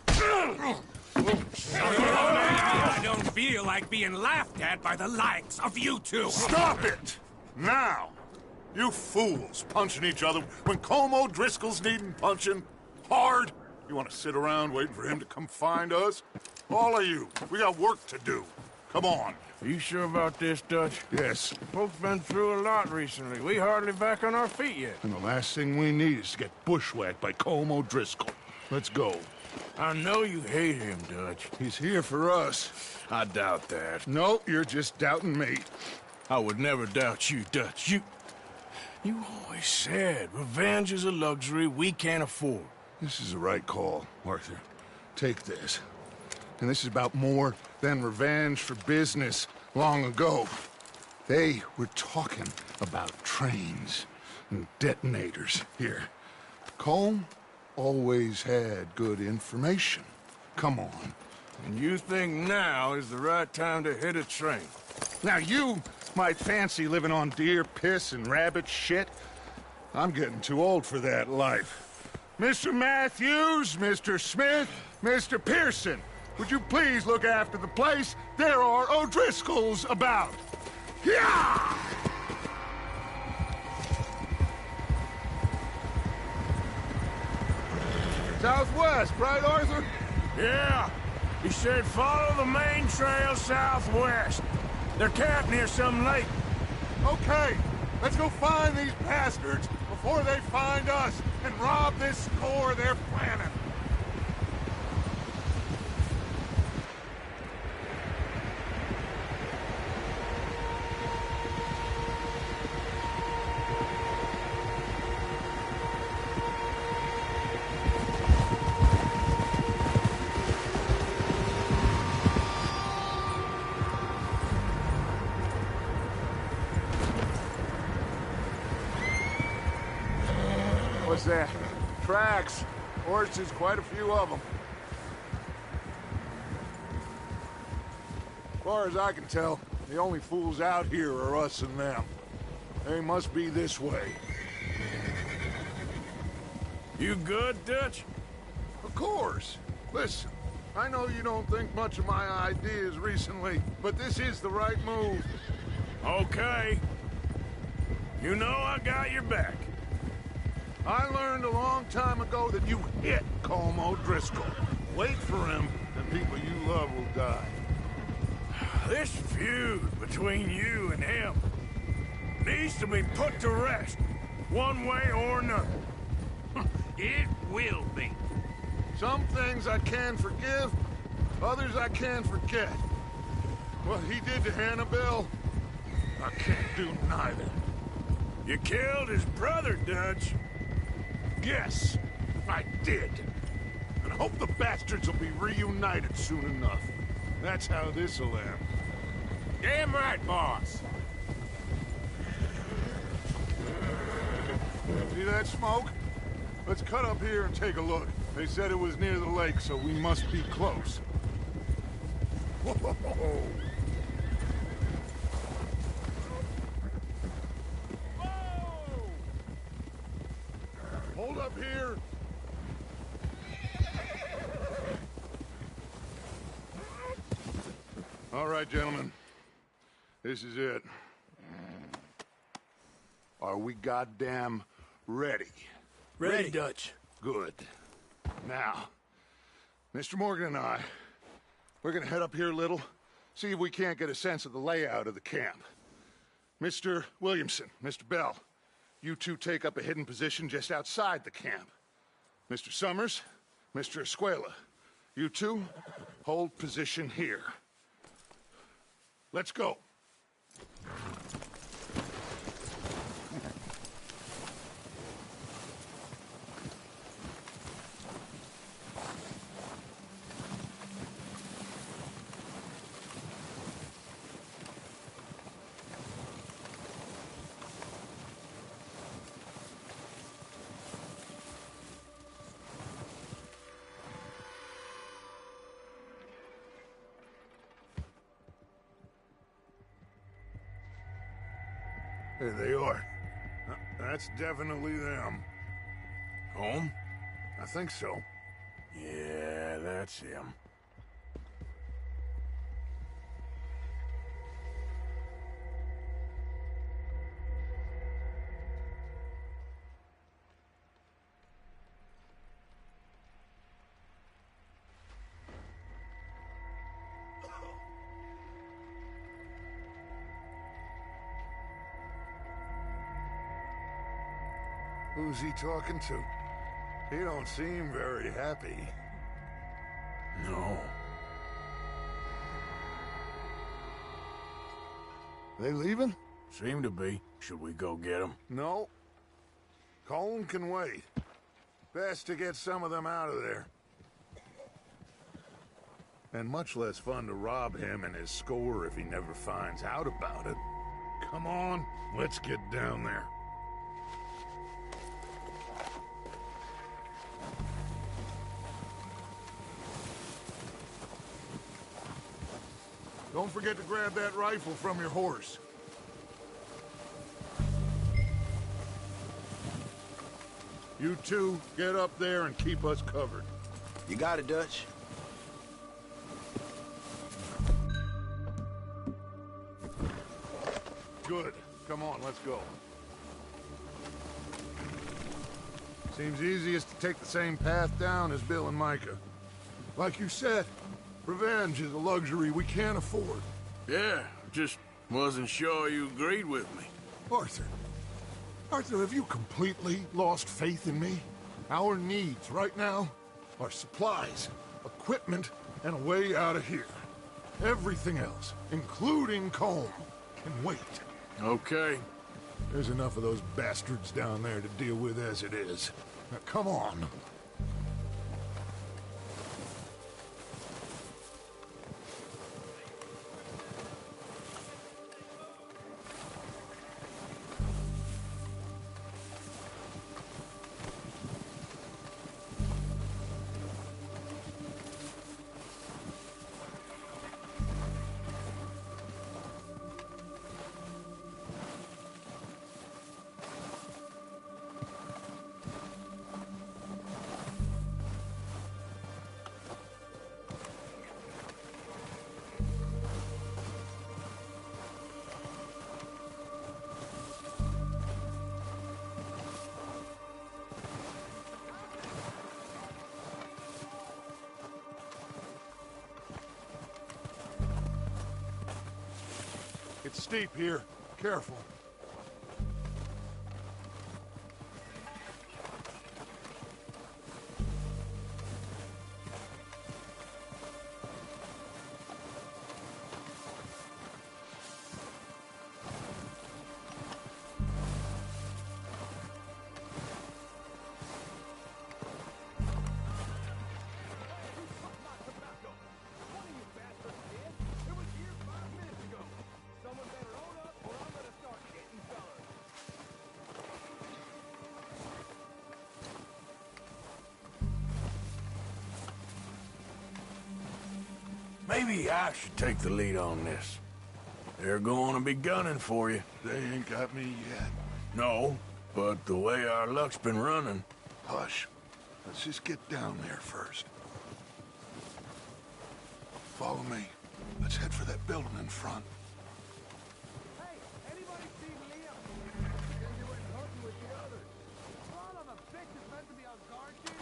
I don't feel like being laughed at by the likes of you two. Stop it! Now! You fools punching each other when Colm O'Driscoll's needing punching. Hard! You want to sit around waiting for him to come find us? All of you, we got work to do. Come on. Are you sure about this, Dutch? Yes. Folks been through a lot recently. We hardly back on our feet yet. And the last thing we need is to get bushwhacked by Colm O'Driscoll. Let's go. I know you hate him, Dutch. He's here for us. I doubt that. No, you're just doubting me. I would never doubt you, Dutch. You always said revenge is a luxury we can't afford. This is the right call, Arthur. Take this. And this is about more than revenge for business long ago. They were talking about trains and detonators here. Colm always had good information. Come on. And you think now is the right time to hit a train? Now you might fancy living on deer piss and rabbit shit. I'm getting too old for that life. Mr. Matthews, Mr. Smith, Mr. Pearson, would you please look after the place? There are O'Driscolls about. Yeah! Southwest, right, Arthur? Yeah. He said follow the main trail southwest. They're camped near some lake. Okay, let's go find these bastards before they find us and rob this store they're planning. What's that? Tracks. Horses, quite a few of them. As far as I can tell, the only fools out here are us and them. They must be this way. You good, Dutch? Of course. Listen, I know you don't think much of my ideas recently, but this is the right move. Okay. You know I got your back. I learned a long time ago that you hit Colm O'Driscoll. Wait for him, and people you love will die. This feud between you and him needs to be put to rest, one way or another. It will be. Some things I can forgive, others I can forget. What he did to Annabelle, I can't do neither. You killed his brother, Dutch. Yes, I did. And I hope the bastards will be reunited soon enough. That's how this'll end. Damn right, boss. See that smoke? Let's cut up here and take a look. They said it was near the lake, so we must be close. Whoa. Hold up here. All right, gentlemen. This is it. Are we goddamn ready? Ready, Dutch. Good. Now, Mr. Morgan and I, we're gonna head up here a little, see if we can't get a sense of the layout of the camp. Mr. Williamson, Mr. Bell, you two take up a hidden position just outside the camp. Mr. Summers, Mr. Escuela, you two hold position here. Let's go. There they are. That's definitely them. Home? I think so. Yeah, that's him. Who's he talking to? He don't seem very happy. No. They leaving? Seem to be. Should we go get them? No. Colm can wait. Best to get some of them out of there. And much less fun to rob him and his score if he never finds out about it. Come on, let's get down there. Don't forget to grab that rifle from your horse. You two, get up there and keep us covered. You got it, Dutch. Good. Come on, let's go. Seems easiest to take the same path down as Bill and Micah. Like you said, revenge is a luxury we can't afford. Yeah, just wasn't sure you agreed with me. Arthur. Arthur, have you completely lost faith in me? Our needs right now are supplies, equipment, and a way out of here. Everything else, including Colm, can wait. Okay. There's enough of those bastards down there to deal with as it is. Now, come on. It's steep here. Careful. Maybe I should take the lead on this. They're going to be gunning for you. They ain't got me yet. No, but the way our luck's been running... Hush. Let's just get down there first. Follow me. Let's head for that building in front. Hey, anybody see Liam? Then you went hunting with the others. Son of a bitch is meant to be on guard duty.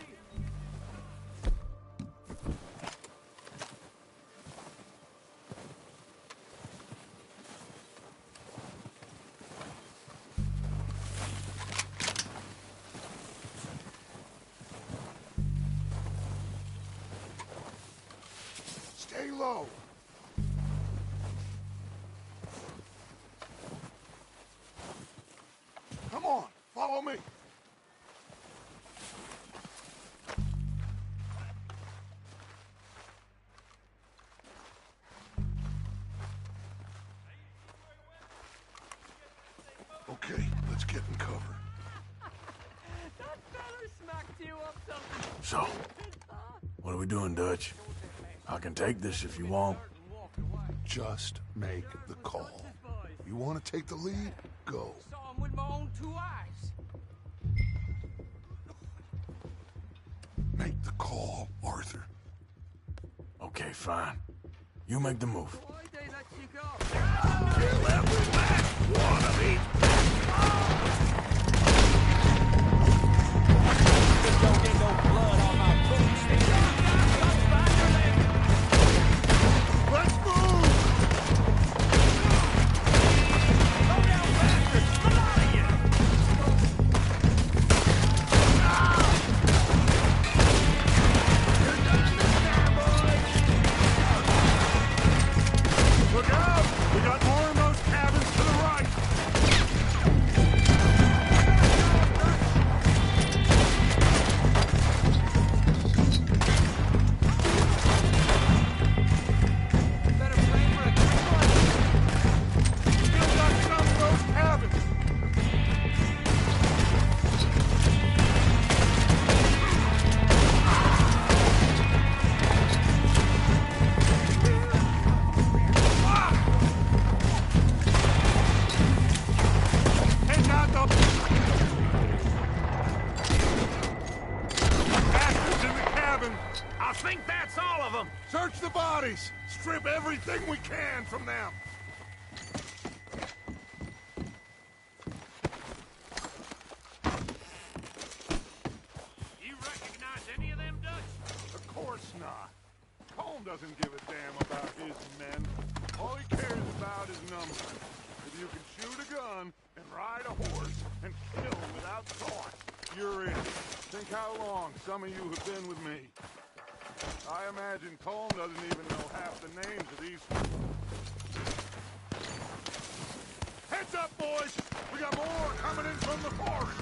Stay low. Come on, follow me. Okay, let's get in cover. That feather smacked you up something. So, what are we doing, Dutch? I can take this if you want. Just make the call. You want to take the lead? Go. Saw him with my own 2 eyes. Make the call, Arthur. Okay, fine. You make the move. Why they let you go? Kill every last one of these. Just don't get no blood on my boots. Let's move! Go down faster! Come on, you! Look out! We got more in those cabins to the right! Better plan for a quick one. Still got some of those cabins! Hey, not the... Bastards in the cabin! I think that's all of them. Search the bodies! Strip everything we can from them! You recognize any of them, Dutch? Of course not. Colm doesn't give a damn about his men. All he cares about is numbers. If you can shoot a gun and ride a horse and kill without thought, you're in. Think how long some of you have been with me. I imagine Colm doesn't even know half the names of these people. Heads up, boys! We got more coming in from the forest!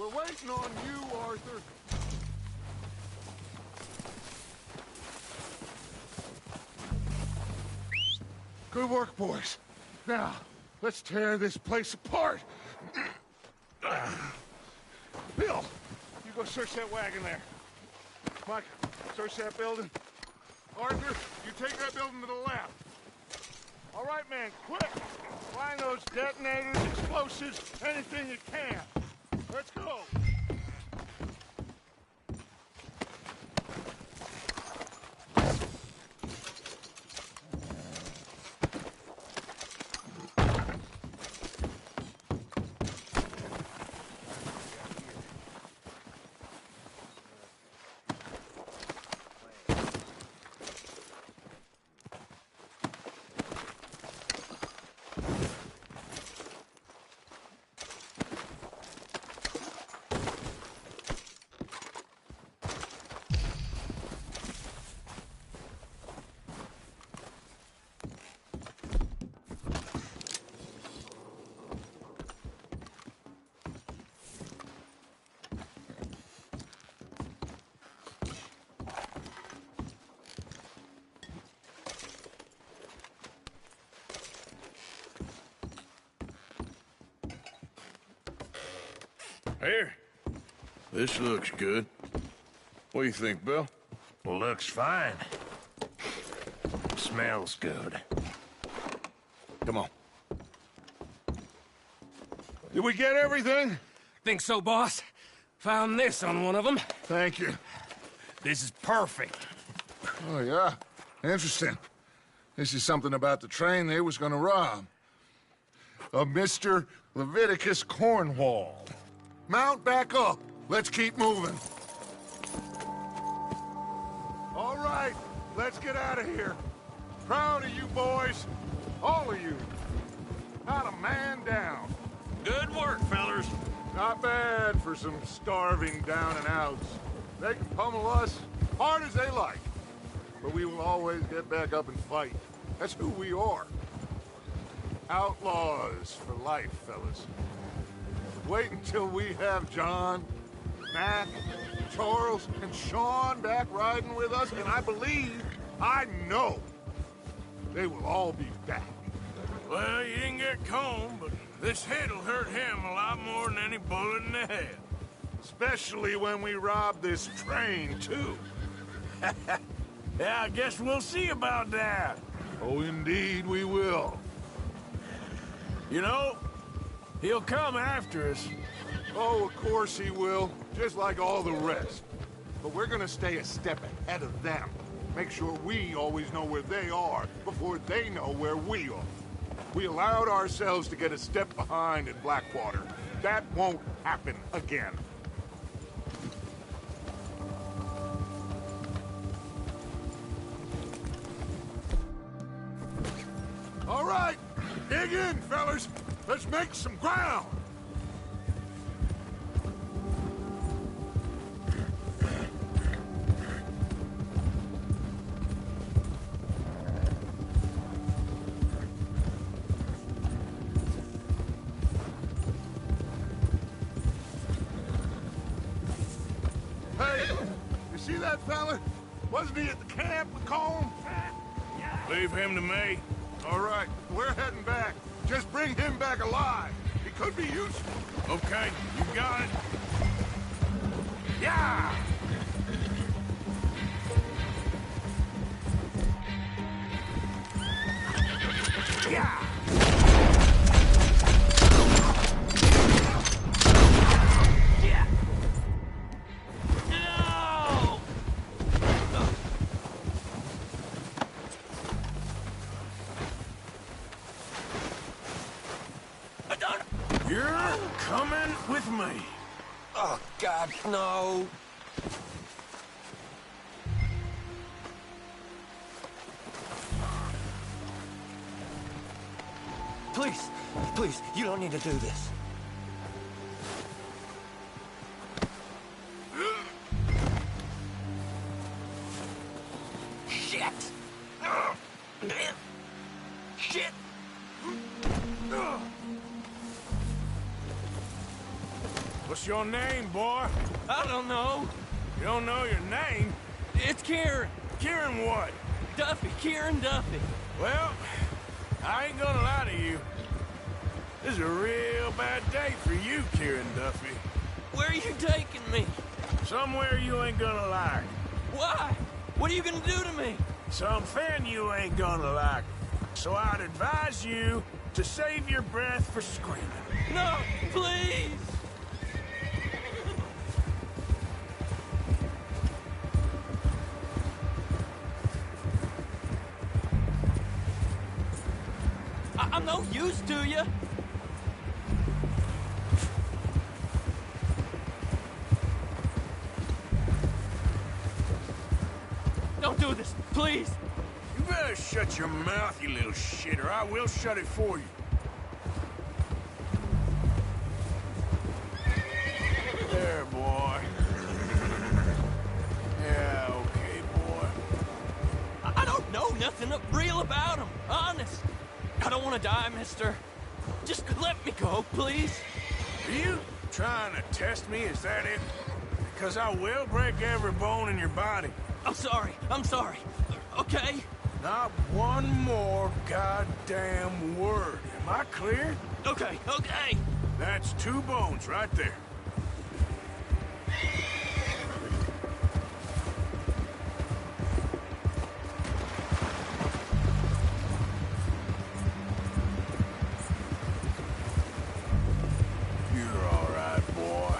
We're waiting on you, Arthur. Good work, boys. Now, let's tear this place apart. Bill, you go search that wagon there. Mike, search that building. Arthur, you take that building to the left. All right, man, quick! Find those detonators, explosives, anything you can. Let's go! Here. This looks good. What do you think, Bill? Looks fine. Smells good. Come on. Did we get everything? Think so, boss. Found this on one of them. Thank you. This is perfect. Oh, yeah? Interesting. This is something about the train they was gonna rob. A Mr. Leviticus Cornwall. Mount back up. Let's keep moving. All right, let's get out of here. Proud of you boys. All of you. Not a man down. Good work, fellers. Not bad for some starving down and outs. They can pummel us hard as they like. But we will always get back up and fight. That's who we are. Outlaws for life, fellas. Wait until we have John, Mac, Charles, and Sean back riding with us, and I know, they will all be back. Well, you didn't get Combe, but this hit'll hurt him a lot more than any bullet in the head. Especially when we rob this train, too. Yeah, I guess we'll see about that. Oh, indeed we will. You know, he'll come after us. Oh, of course he will, just like all the rest. But we're gonna stay a step ahead of them. Make sure we always know where they are before they know where we are. We allowed ourselves to get a step behind in Blackwater. That won't happen again. All right, dig in, fellas. Let's make some ground. Hey, you see that fella? Wasn't he at the camp with Combe? Leave him to me. All right, we're heading back. Just bring him back alive. He could be useful. Okay, you got it. Yeah! Yeah! You're coming with me. Oh, God, no. Please, please, you don't need to do this. Shit. Shit. What's your name, boy? I don't know. You don't know your name? It's Kieran. Kieran what? Duffy, Kieran Duffy. Well, I ain't gonna lie to you. This is a real bad day for you, Kieran Duffy. Where are you taking me? Somewhere you ain't gonna like. Why? What are you gonna do to me? Something you ain't gonna like. So I'd advise you to save your breath for screaming. No, please! I'm no use to you. Don't do this, please. You better shut your mouth, you little shit, or I will shut it for you. There, boy. Yeah, okay, boy. I don't know nothing real about him, honest. I don't want to die, mister. Just let me go, please. Are you trying to test me? Is that it? Because I will break every bone in your body. I'm sorry. Okay? Not one more goddamn word. Am I clear? Okay. That's 2 bones right there. You're all right, boy.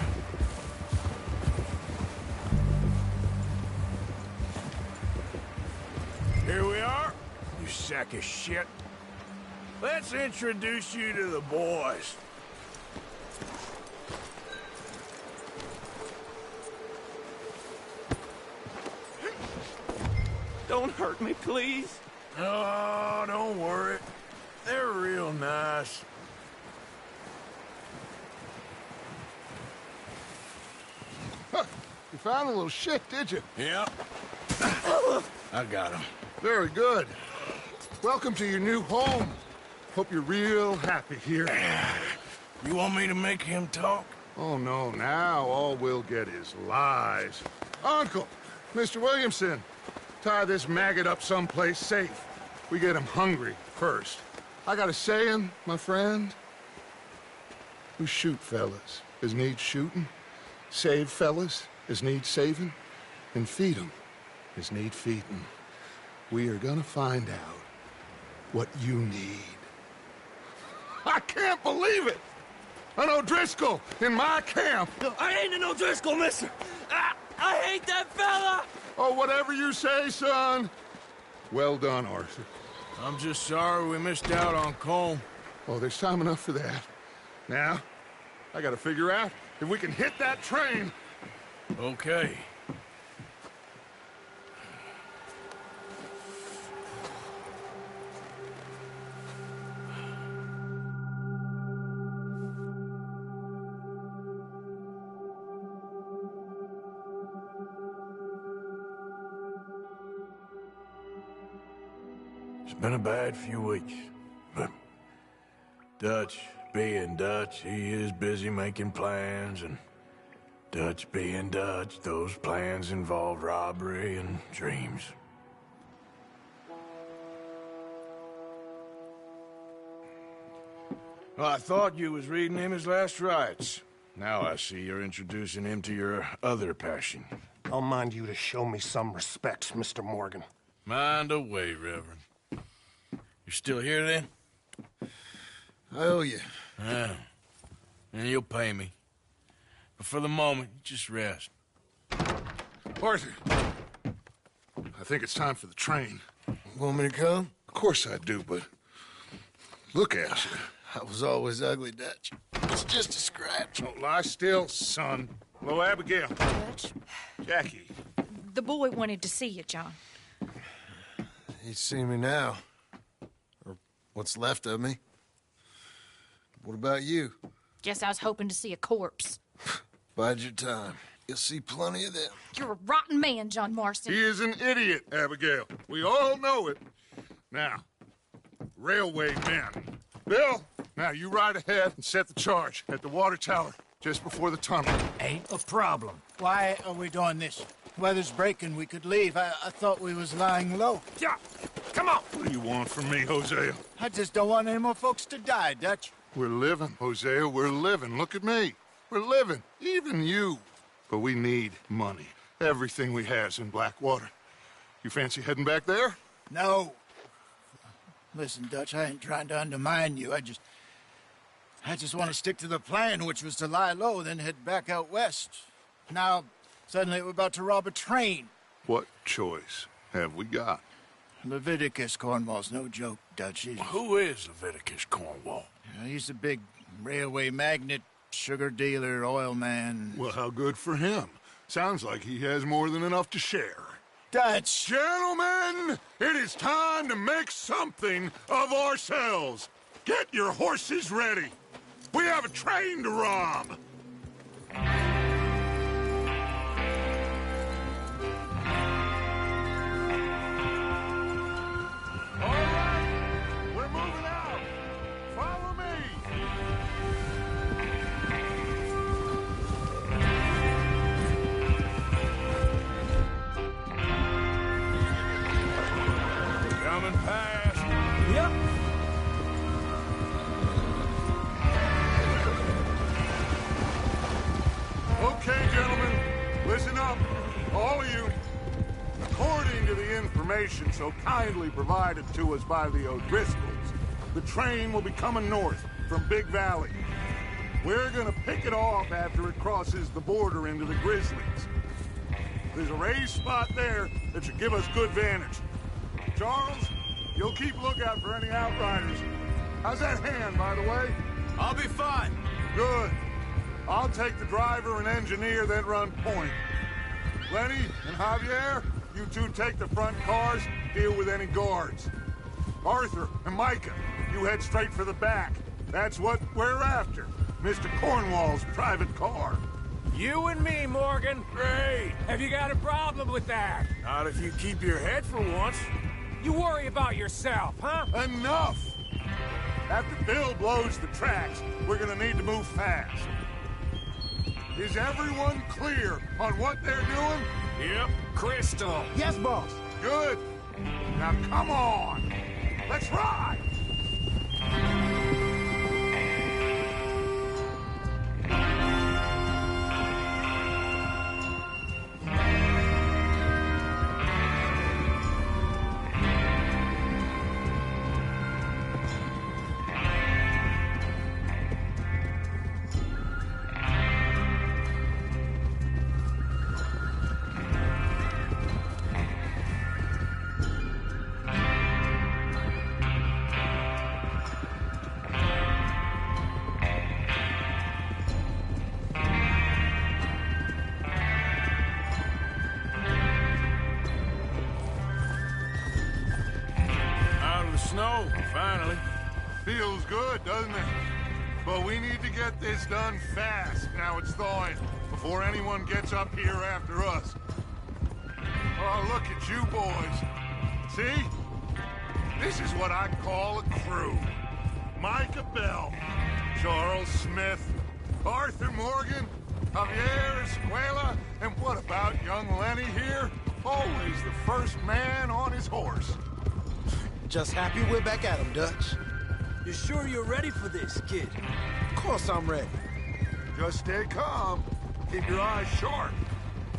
Here we are, you sack of shit. Let's introduce you to the boys. Don't hurt me, please. Oh, don't worry. They're real nice. Huh, you found a little shit, did you? Yep. I got him. Very good. Welcome to your new home. Hope you're real happy here. You want me to make him talk? Oh, no, now all we'll get is lies. Uncle, Mr. Williamson, tie this maggot up someplace safe. We get him hungry first. I got a saying, my friend. We shoot fellas as need shooting, save fellas as need saving, and feed 'em as need feeding. We are gonna find out what you need. I can't believe it! An O'Driscoll in my camp! I ain't an O'Driscoll, mister! I hate that fella! Oh, whatever you say, son. Well done, Arthur. I'm just sorry we missed out on Colm. Oh, there's time enough for that. Now, I gotta figure out if we can hit that train. Okay. It's been a bad few weeks, but Dutch being Dutch, he is busy making plans, and Dutch being Dutch, those plans involve robbery and dreams. Well, I thought you was reading him his last rites. Now I see you're introducing him to your other passion. I'll mind you to show me some respect, Mr. Morgan. Mind away, Reverend. You still here, then? I owe you. Yeah. And you'll pay me. But for the moment, just rest. Arthur, I think it's time for the train. Want me to come? Of course I do, but look at you. I was always ugly, Dutch. It's just a scratch. Don't lie still, son. Hello, Abigail. Dutch, Jackie. the boy wanted to see you, John. He's seen me now. Or what's left of me. What about you? Guess I was hoping to see a corpse. Bide your time. You'll see plenty of them. You're a rotten man, John Marston. He is an idiot, Abigail. We all know it. Now, railway men. Bill, now you ride ahead and set the charge at the water tower. just before the tunnel. Ain't a problem. Why are we doing this? Weather's breaking. We could leave. I thought we was lying low. Yeah, come on. What do you want from me, Hosea? I just don't want any more folks to die, Dutch. We're living, Hosea. We're living. Look at me. We're living. Even you. But we need money. Everything we has in Blackwater. You fancy heading back there? No. Listen, Dutch, I ain't trying to undermine you. I just want to stick to the plan, which was to lie low, then head back out west. Now, suddenly we're about to rob a train. What choice have we got? Leviticus Cornwall's no joke, Dutch. Who is Leviticus Cornwall? He's a big railway magnate, sugar dealer, oil man. Well, how good for him. Sounds like he has more than enough to share. Dutch! Gentlemen, it is time to make something of ourselves. Get your horses ready. We have a train to rob. All right, we're moving out. Follow me. Coming past. Yep. Okay, gentlemen, listen up, all of you. According to the information so kindly provided to us by the O'Driscolls, the train will be coming north from Big Valley. We're gonna pick it off after it crosses the border into the Grizzlies. There's a raised spot there that should give us good vantage. Charles, you'll keep lookout for any outriders. How's that hand, by the way? I'll be fine. Good. I'll take the driver and engineer, then run point. Lenny and Javier, you two take the front cars, deal with any guards. Arthur and Micah, you head straight for the back. That's what we're after. Mr. Cornwall's private car. You and me, Morgan. Great. Have you got a problem with that? Not if you keep your head for once. You worry about yourself, huh? Enough! After Bill blows the tracks, we're gonna need to move fast. Is everyone clear on what they're doing? Yep. Crystal. Yes, boss. Good. Now come on. Let's ride. Snow, finally. Feels good, doesn't it? But we need to get this done fast. Now it's thawing, before anyone gets up here after us. Oh, look at you boys. See? This is what I call a crew. Micah Bell, Charles Smith, Arthur Morgan, Javier Escuela, and what about young Lenny here? Always the first man on his horse. Just happy we're back at him, Dutch. You sure you're ready for this, kid? Of course I'm ready. Just stay calm. Keep your eyes sharp.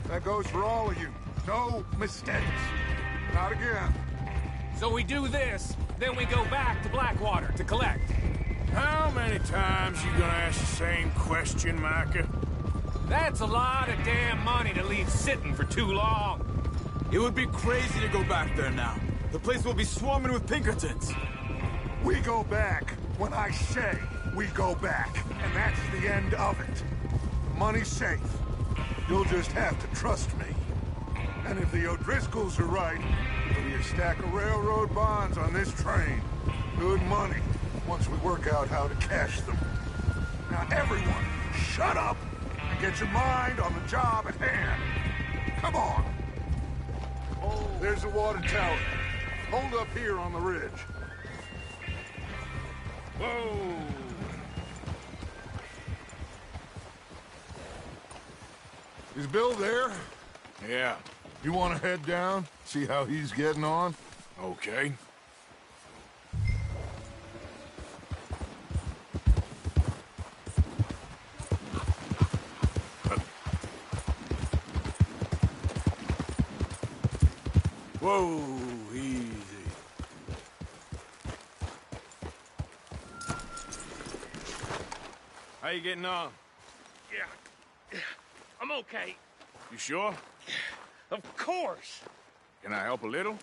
That goes for all of you. No mistakes. Not again. So we do this, then we go back to Blackwater to collect. How many times you gonna ask the same question, Micah? That's a lot of damn money to leave sitting for too long. It would be crazy to go back there now. The place will be swarming with Pinkertons. We go back when I say we go back, and that's the end of it. The money's safe. You'll just have to trust me. And if the O'Driscolls are right, there'll be a stack of railroad bonds on this train. Good money, once we work out how to cash them. Now everyone, shut up and get your mind on the job at hand. Come on. Oh, there's the water tower. Hold up here on the ridge. Whoa! Is Bill there? Yeah. You want to head down, see how he's getting on? Okay. Whoa, easy. How you getting on? Yeah. I'm okay. You sure? Of course. Can I help a little?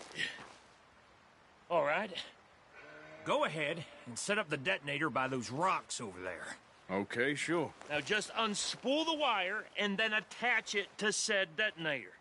All right. Go ahead and set up the detonator by those rocks over there. Okay, sure. Now just unspool the wire and then attach it to said detonator.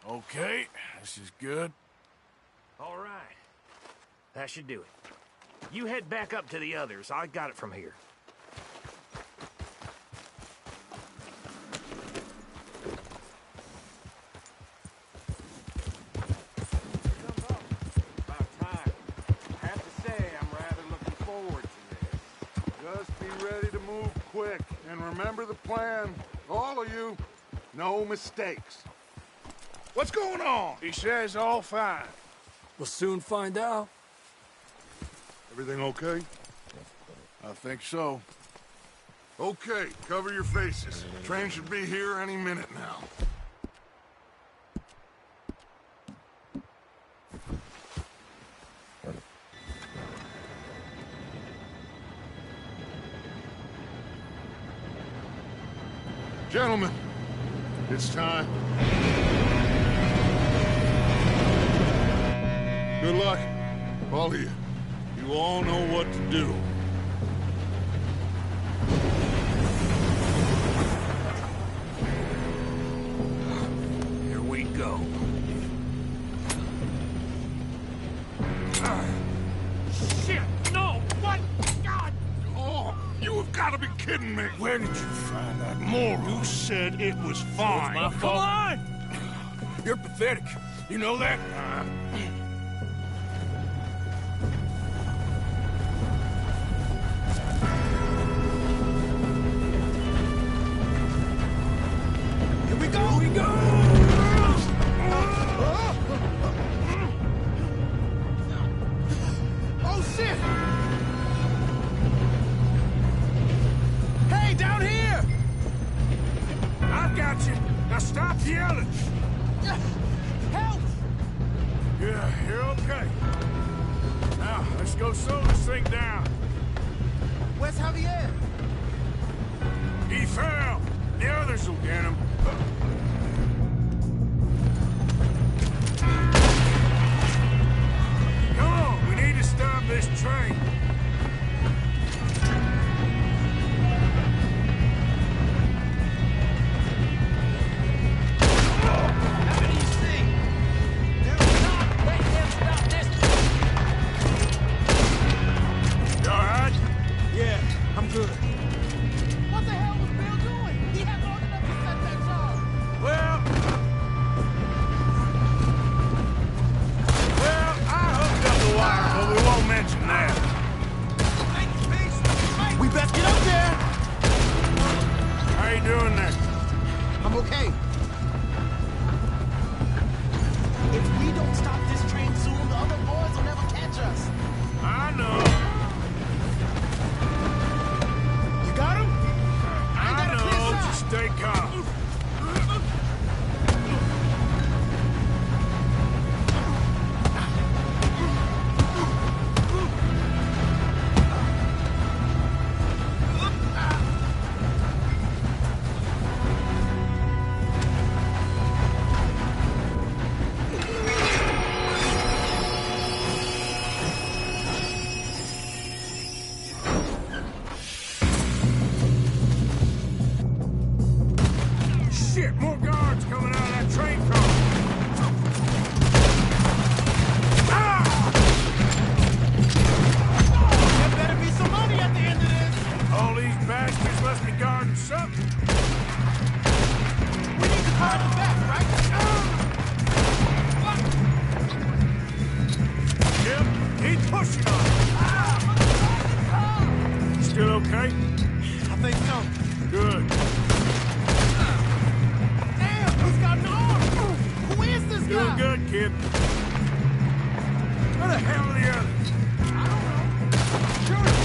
Okay, this is good. All right. That should do it. You head back up to the others. I got it from here. About time. I have to say, I'm rather looking forward to this. Just be ready to move quick. And remember the plan. All of you. No mistakes. What's going on? He says all fine. We'll soon find out. Everything okay? I think so. Okay, cover your faces. Train should be here any minute now. Gentlemen, it's time. Good luck, all of you. You all know what to do. Here we go. Shit! No! What? God! Oh, you have got to be kidding me. Where did you find that moron? You said it was fine. my fault. Come on! You're pathetic. You know that? Here we go! Here we go! Oh, shit! Hey, down here! I got you. Now stop yelling. Help! Yeah, you're okay. Now, let's go slow this thing down. Where's Javier? He fell. The others will get him. Come on, we need to stop this train. How many you see? There's not. Let him stop this. You all right? Yeah, I'm good. What the hell was Bill doing? He had long enough to set that charge. Well, I hooked up the wire, but we won't mention that. We best get up there. How you doing there? I'm okay. If we don't stop this train soon, the other boys will never catch us. I know. You got him? I know. Just stay calm. something? We need to call him back, right? Yep, keep pushing on it. Still okay? I think so. Good. Damn, who's got an arm? Who is this Doing guy? good, kid. Where the hell are the others? I don't know. Shoot him!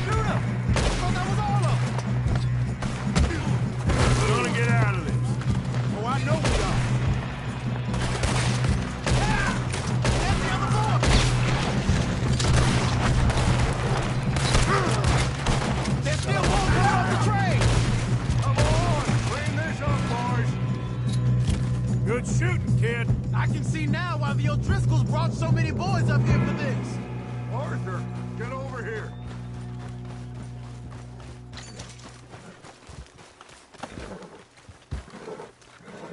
Shoot him! I thought that was all of them. We're gonna get out of this. Oh, I know we are. Ah! There's the other boy! There's still more coming off the train! Come on, clean this up, boys. Good shooting, kid. I can see now why the O'Driscolls brought so many boys up here for this. Arthur, get over here.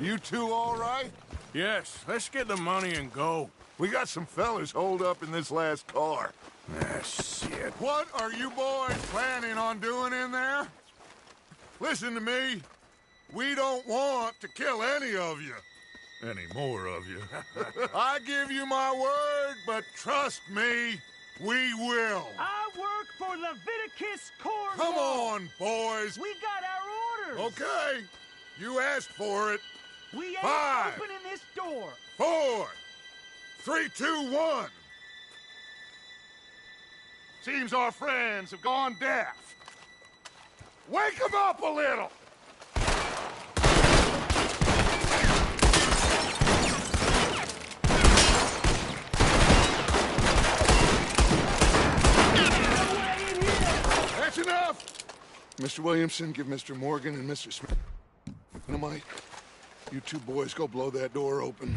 You two all right? Yes, let's get the money and go. We got some fellas holed up in this last car. Ah, shit. What are you boys planning on doing in there? Listen to me. We don't want to kill any of you. Any more of you. I give you my word, but trust me, we will. I work for Leviticus Corps. Come on, boys. We got our orders. Okay. You asked for it. We ain't 5, opening this door. 4, 3, 2, 1. Seems our friends have gone deaf. Wake them up a little. That's enough. Mr. Williamson, give Mr. Morgan and Mr. Smith dynamite. You two boys go blow that door open.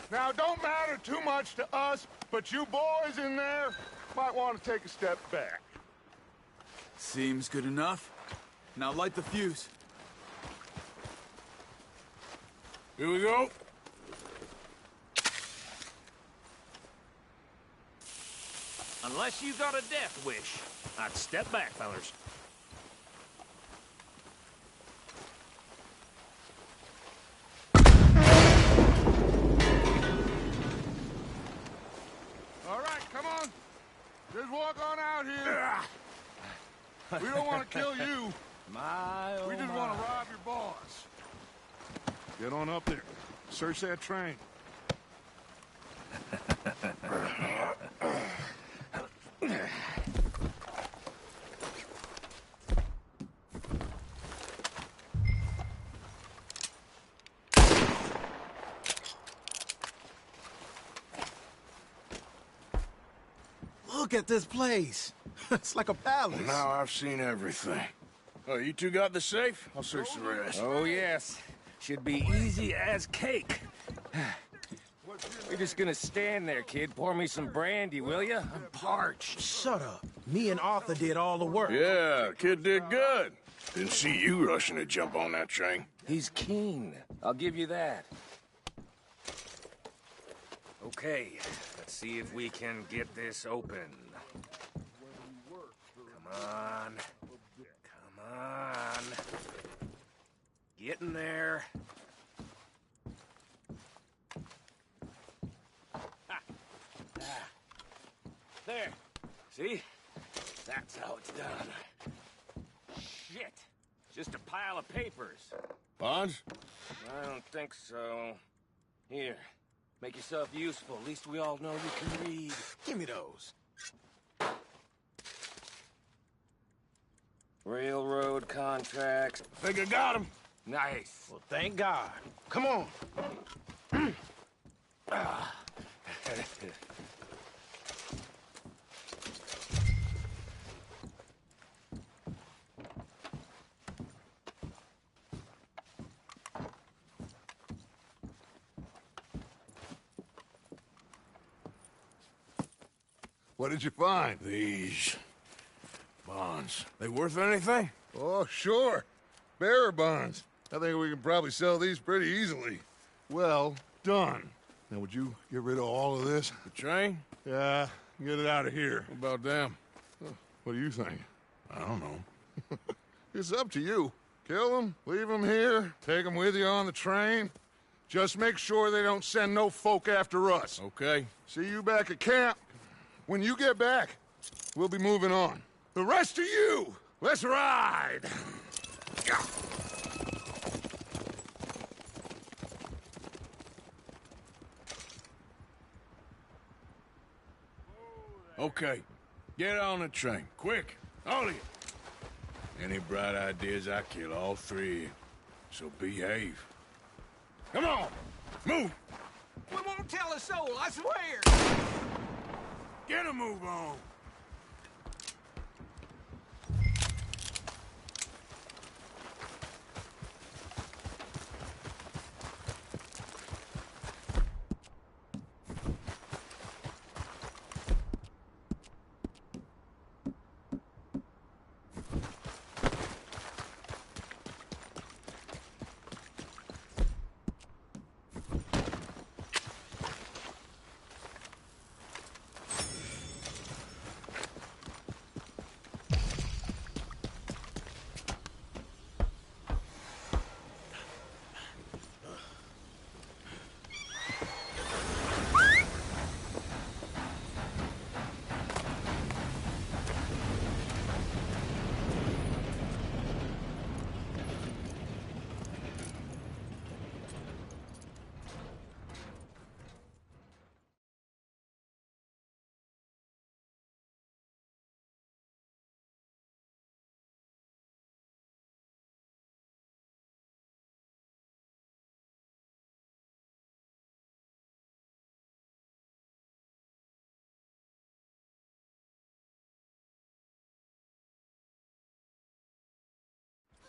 Now, don't matter too much to us, but you boys in there might want to take a step back. Seems good enough. Now light the fuse. Here we go. Unless you got a death wish, I'd step back, fellers. All right, come on. Just walk on out here. We don't want to kill you. We just want to rob your boss. Get on up there. Search that train. Look at this place. It's like a palace. Now I've seen everything. Oh, you two got the safe? I'll search the rest. Oh, yes. Should be easy as cake. You're just gonna stand there, kid. Pour me some brandy, will you? I'm parched. Shut up. Me and Arthur did all the work. Yeah, kid did good. Didn't see you rushing to jump on that train. He's keen. I'll give you that. Okay, let's see if we can get this open. Come on. Come on. Get in there. There. See? That's how it's done. Shit. Just a pile of papers. Bonds? I don't think so. Here. Make yourself useful. At least we all know you can read. Give me those. Railroad contracts. Think I got him. Nice. Well, thank God. Come on. What did you find? These bonds. They worth anything? Oh, sure. Bearer bonds. I think we can probably sell these pretty easily. Well done. Now, would you get rid of all of this? The train? Yeah, get it out of here. What about them? What do you think? I don't know. It's up to you. Kill them, leave them here, take them with you on the train. Just make sure they don't send no folk after us. Okay. See you back at camp. When you get back, we'll be moving on. The rest of you, let's ride! Okay. Get on the train. Quick. All of you. Any bright ideas, I kill all three of you. So behave. Come on! Move! We won't tell a soul, I swear! Get a move on!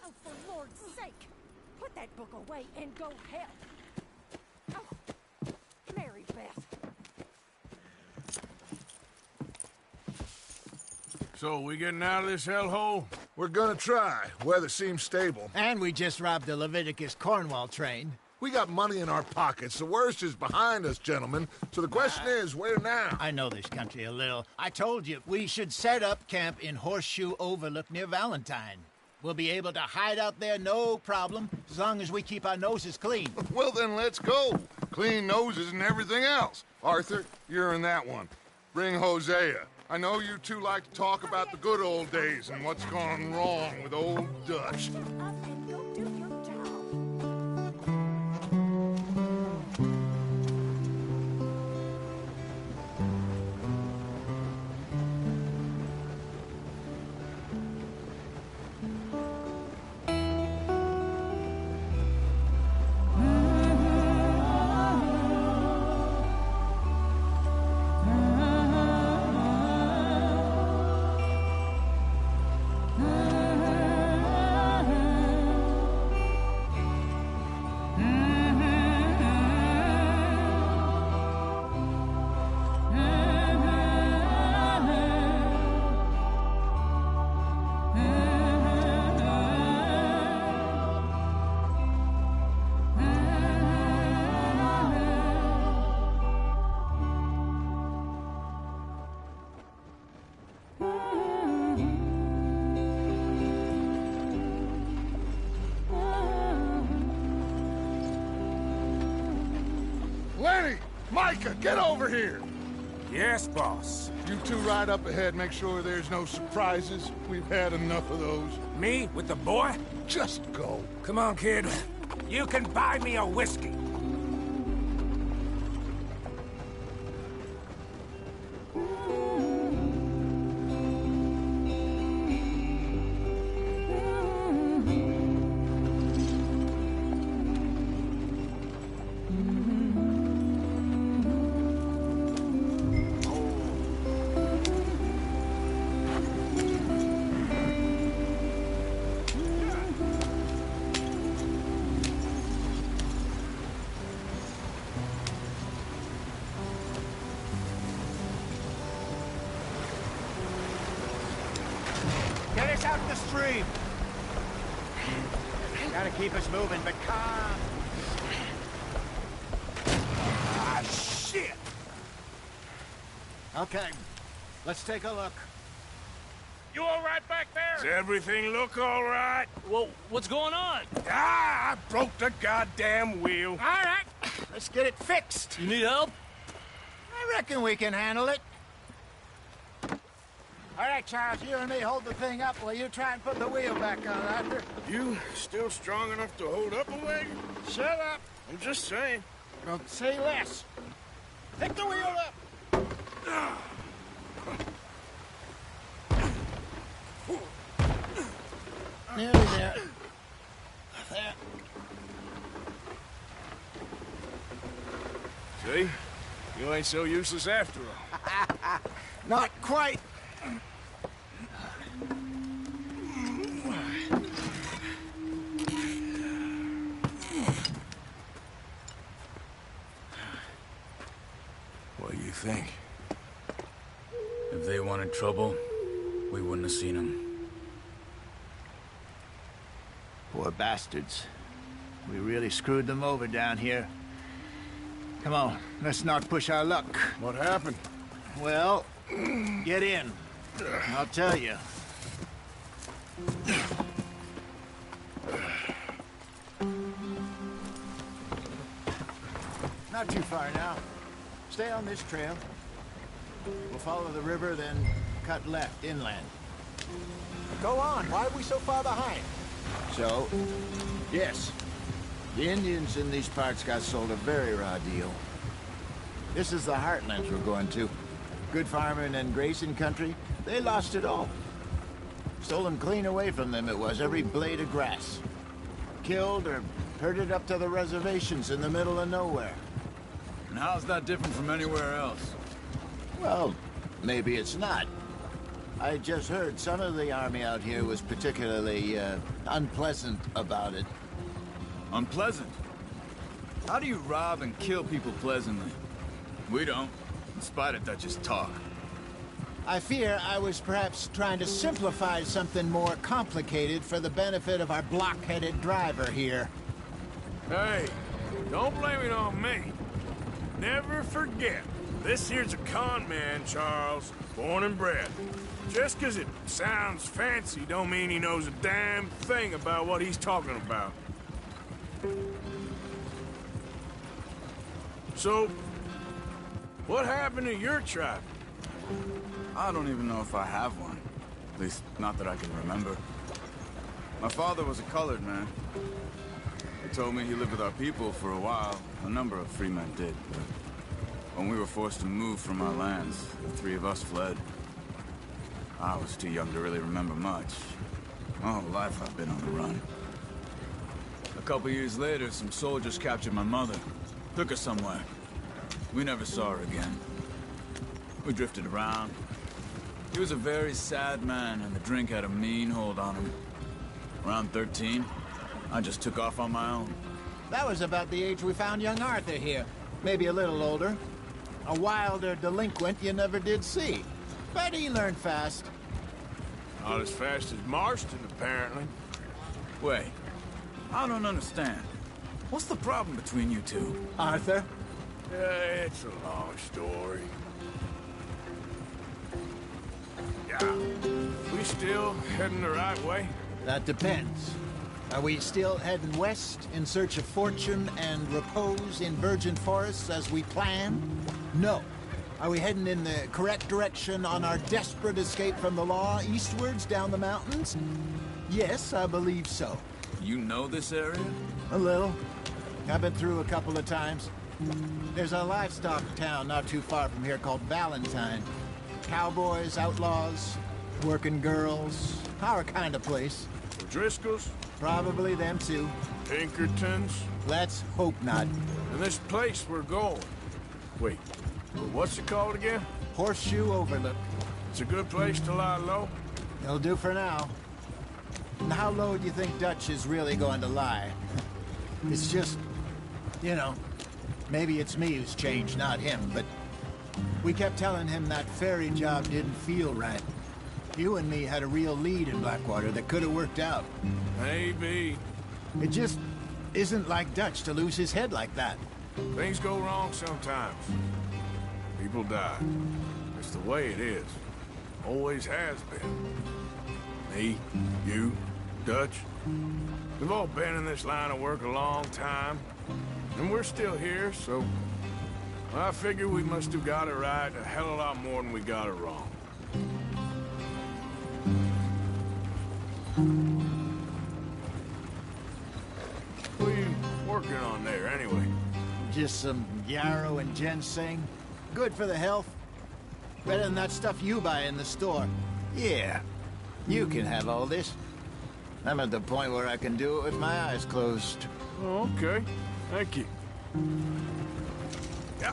Oh, for Lord's sake! Put that book away and go help! Oh, Mary Beth. So, we getting out of this hellhole? We're gonna try. Weather seems stable. And we just robbed the Leviticus Cornwall train. We got money in our pockets. The worst is behind us, gentlemen. So the question is, where now? I know this country a little. I told you, we should set up camp in Horseshoe Overlook near Valentine. We'll be able to hide out there, no problem, as long as we keep our noses clean. Well, then let's go. Clean noses and everything else. Arthur, you're in that one. Bring Hosea. I know you two like to talk about the good old days and what's gone wrong with old Dutch. Lenny! Micah, get over here! Yes, boss. You two ride up ahead, make sure there's no surprises. We've had enough of those. Me? With the boy? Just go. Come on, kid. You can buy me a whiskey. Get us out in the stream. Gotta keep us moving, but calm. Ah, shit! Okay, let's take a look. You all right back there? Does everything look all right? Well, what's going on? Ah, I broke the goddamn wheel. All right, let's get it fixed. You need help? I reckon we can handle it. All right, Charles, you and me hold the thing up while you try and put the wheel back on, Arthur. You still strong enough to hold up a wagon? Shut up. I'm just saying. Don't say less. Pick the wheel up. Nearly there. There. See? You ain't so useless after all. Not quite. What do you think? If they wanted trouble, we wouldn't have seen them. Poor bastards. We really screwed them over down here. Come on, let's not push our luck. What happened? Well, get in. I'll tell you. Not too far now. Stay on this trail. We'll follow the river, then cut left inland. Go on. Why are we so far behind? So, yes. The Indians in these parts got sold a very raw deal. This is the heartlands we're going to. Good farming and grazing country, they lost it all. Stolen clean away from them it was, every blade of grass. Killed or herded up to the reservations in the middle of nowhere. And how's that different from anywhere else? Well, maybe it's not. I just heard some of the army out here was particularly, unpleasant about it. Unpleasant? How do you rob and kill people pleasantly? We don't, in spite of Dutch's talk. I fear I was perhaps trying to simplify something more complicated for the benefit of our block-headed driver here. Hey, don't blame it on me. Never forget, this here's a con man, Charles, born and bred. Just 'cause it sounds fancy don't mean he knows a damn thing about what he's talking about. So, what happened to your tribe? I don't even know if I have one. At least, not that I can remember. My father was a colored man. He told me he lived with our people for a while. A number of free men did, but when we were forced to move from our lands, the three of us fled. I was too young to really remember much. My whole life I've been on the run. A couple years later, some soldiers captured my mother. Took her somewhere. We never saw her again. We drifted around. He was a very sad man, and the drink had a mean hold on him. Around 13, I just took off on my own. That was about the age we found young Arthur here. Maybe a little older. A wilder delinquent you never did see. But he learned fast. Not as fast as Marston, apparently. Wait, I don't understand. What's the problem between you two? Arthur? It's a long story. Yeah. We still heading the right way? That depends. Are we still heading west in search of fortune and repose in virgin forests as we planned? No. Are we heading in the correct direction on our desperate escape from the law eastwards down the mountains? Yes, I believe so. You know this area? A little. I've been through a couple of times. There's a livestock town not too far from here called Valentine. Cowboys, outlaws, working girls, our kind of place. The Driscolls? Probably them too. Pinkertons? Let's hope not. And this place we're going. Wait, what's it called again? Horseshoe Overlook. It's a good place to lie low? It'll do for now. And how low do you think Dutch is really going to lie? It's just, you know, maybe it's me who's changed, not him, but we kept telling him that ferry job didn't feel right. You and me had a real lead in Blackwater that could have worked out. Maybe. It just isn't like Dutch to lose his head like that. Things go wrong sometimes. People die. It's the way it is. Always has been. Me, you, Dutch. We've all been in this line of work a long time. And we're still here, so... I figure we must have got it right a hell of a lot more than we got it wrong. What are you working on there, anyway? Just some yarrow and ginseng. Good for the health. Better than that stuff you buy in the store. Yeah, you can have all this. I'm at the point where I can do it with my eyes closed. Oh, okay. Thank you. Yeah.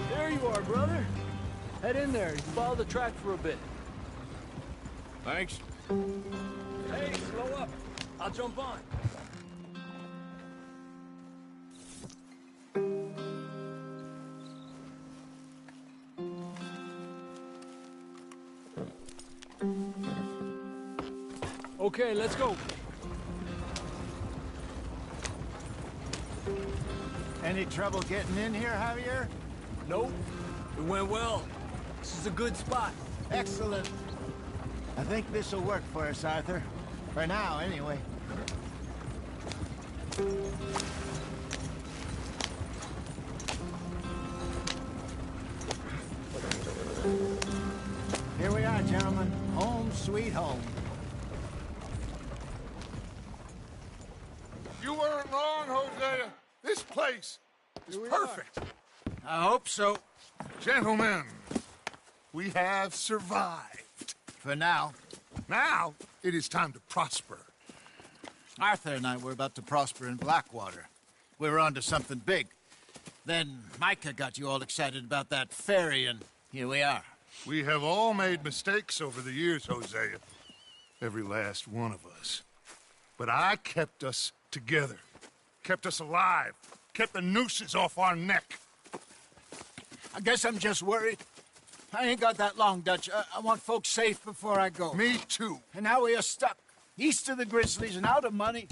There you are, brother. Head in there and follow the track for a bit. Thanks. Hey, slow up. I'll jump on. Okay, let's go. Any trouble getting in here, Javier? Nope. It went well. This is a good spot. Excellent. I think this'll work for us, Arthur. For now, anyway. Here we are, gentlemen. Home sweet home. You weren't wrong, Hosea. This place is perfect. I hope so. Gentlemen, we have survived. For now. Now, it is time to prosper. Arthur and I were about to prosper in Blackwater. We were onto something big. Then Micah got you all excited about that ferry, and here we are. We have all made mistakes over the years, Hosea. Every last one of us. But I kept us together. Kept us alive. Kept the nooses off our neck. I guess I'm just worried. I ain't got that long, Dutch. I want folks safe before I go. Me too. And now we are stuck, east of the Grizzlies and out of money,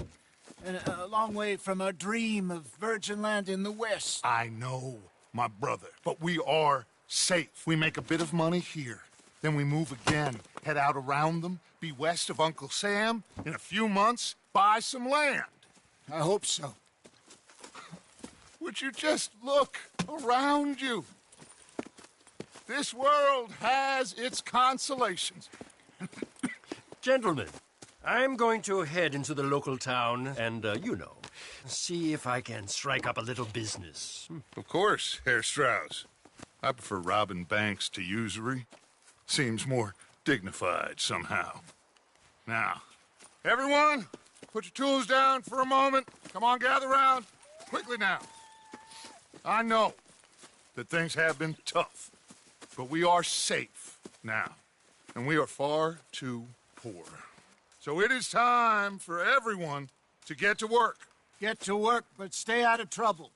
and a long way from our dream of virgin land in the west. I know, my brother, but we are safe. We make a bit of money here, then we move again, head out around them, be west of Uncle Sam, in a few months, buy some land. I hope so. Would you just look around you? This world has its consolations. Gentlemen, I'm going to head into the local town and, you know, see if I can strike up a little business. Of course, Herr Strauss. I prefer robbing banks to usury. Seems more dignified somehow. Now, everyone, put your tools down for a moment. Come on, gather round. Quickly now. I know that things have been tough, but we are safe now, and we are far too poor. So it is time for everyone to get to work. Get to work, but stay out of trouble.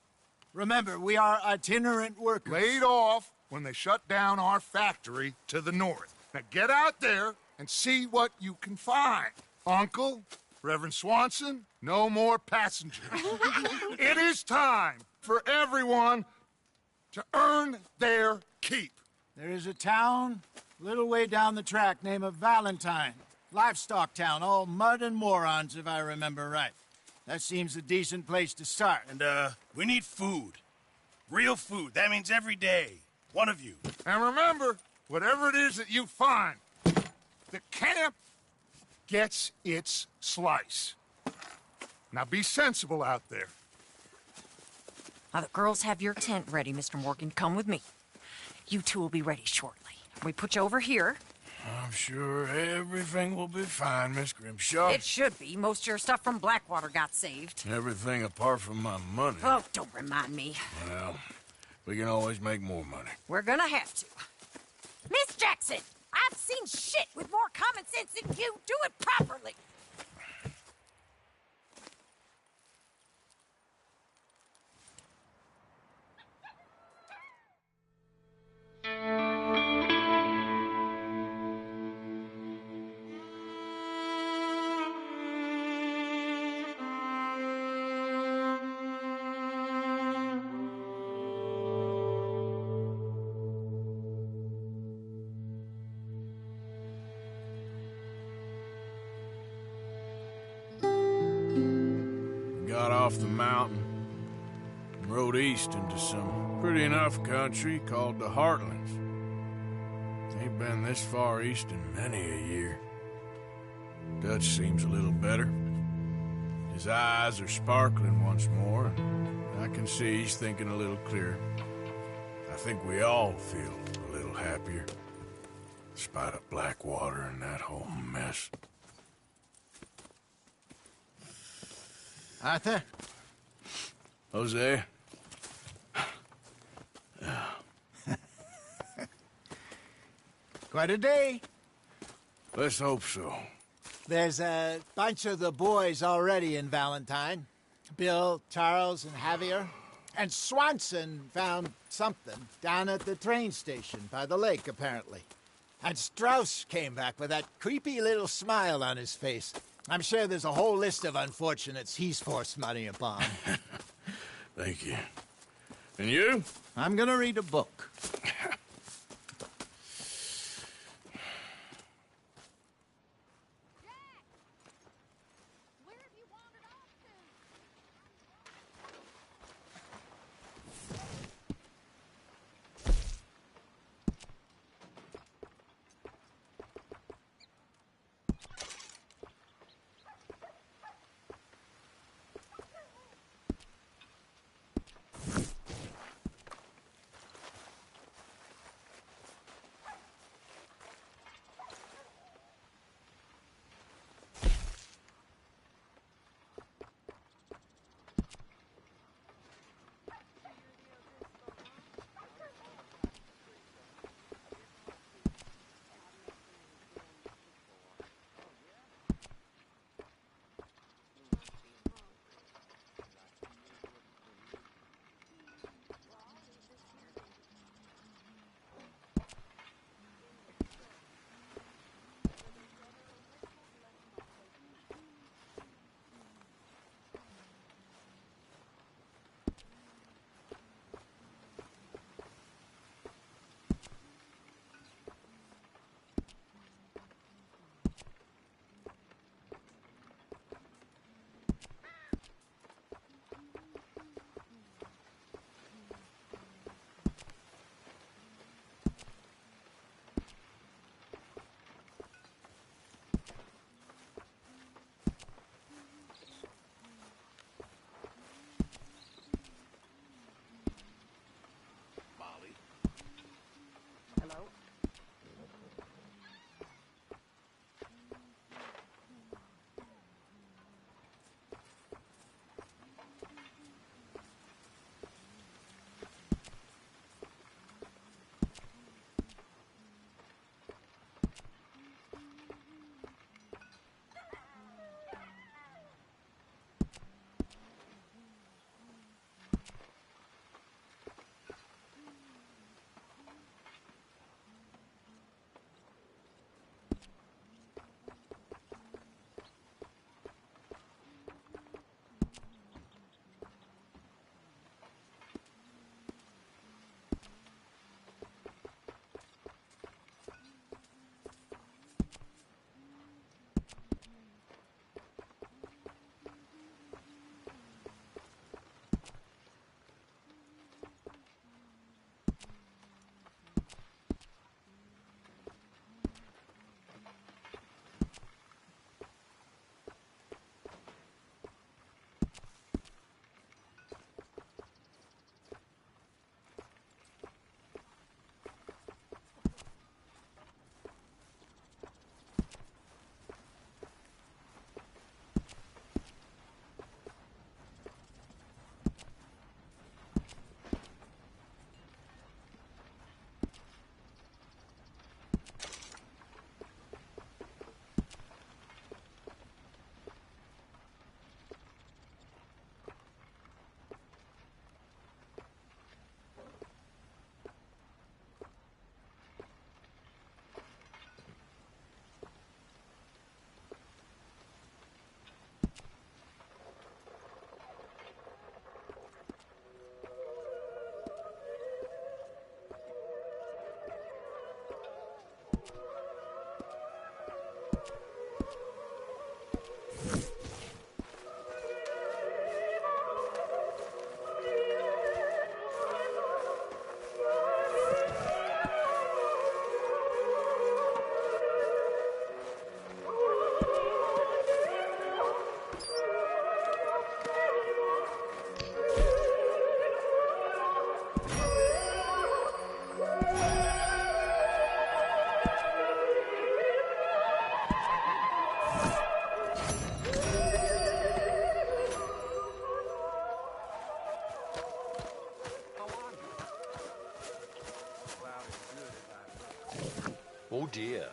Remember, we are itinerant workers. Laid off when they shut down our factory to the north. Now get out there and see what you can find. Uncle, Reverend Swanson, no more passengers. It is time for everyone to earn their keep. There is a town a little way down the track named Valentine. Livestock town, all mud and morons, if I remember right. That seems a decent place to start. And, we need food. Real food. That means every day. One of you. And remember, whatever it is that you find, the camp gets its slice. Now be sensible out there. Now, the girls have your tent ready, Mr. Morgan. Come with me. You two will be ready shortly. We put you over here. I'm sure everything will be fine, Miss Grimshaw. It should be. Most of your stuff from Blackwater got saved. Everything apart from my money. Oh, don't remind me. Well, we can always make more money. We're gonna have to. Miss Jackson, I've seen shit with more common sense than you. Do it properly. off the mountain and rode east into some pretty enough country called the Heartlands. Ain't been this far east in many a year. Dutch seems a little better. His eyes are sparkling once more, and I can see he's thinking a little clearer. I think we all feel a little happier, despite of Blackwater and that whole mess. Arthur? Jose? Quite a day. Let's hope so. There's a bunch of the boys already in Valentine. Bill, Charles, and Javier. And Swanson found something down at the train station by the lake, apparently. And Strauss came back with that creepy little smile on his face. I'm sure there's a whole list of unfortunates he's forced money upon. Thank you. And you? I'm gonna read a book. Oh, dear.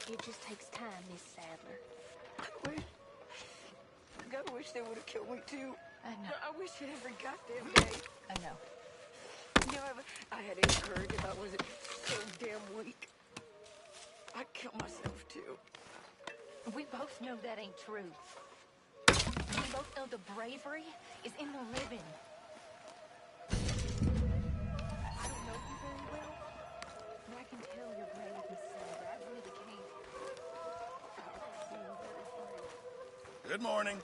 It just takes time, Miss Sadler. I wish they would have killed me too. I know. I wish it every goddamn day. I know. You know, I had any courage if I wasn't so damn weak. I'd kill myself too. We both know that ain't true. We both know the bravery is in the living. I don't know you very well, but I can tell you're brave, Miss Sadler. I really can. Good morning.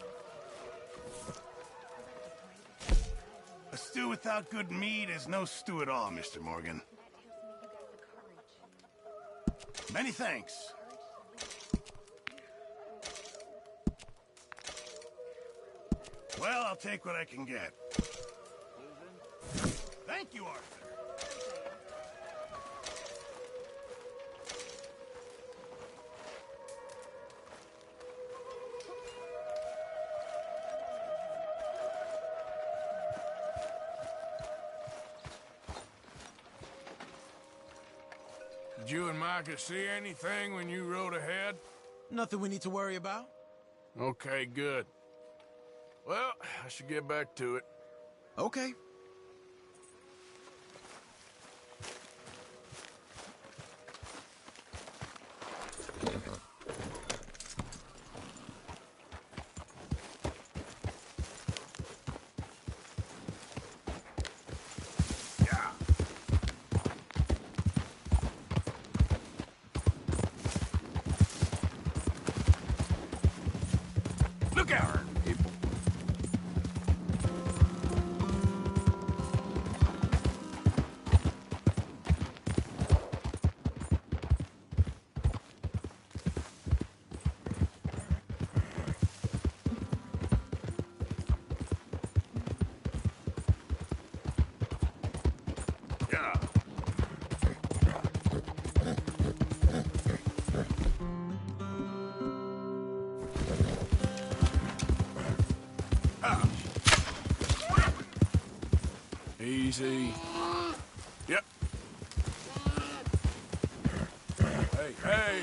A stew without good meat is no stew at all, Mr. Morgan. Many thanks. Well, I'll take what I can get. Thank you, Arthur. Did you and Micah see anything when you rode ahead? Nothing we need to worry about. Okay, good. Well, I should get back to it. Okay. Look out! Yeah. Easy. Yep. Hey, hey!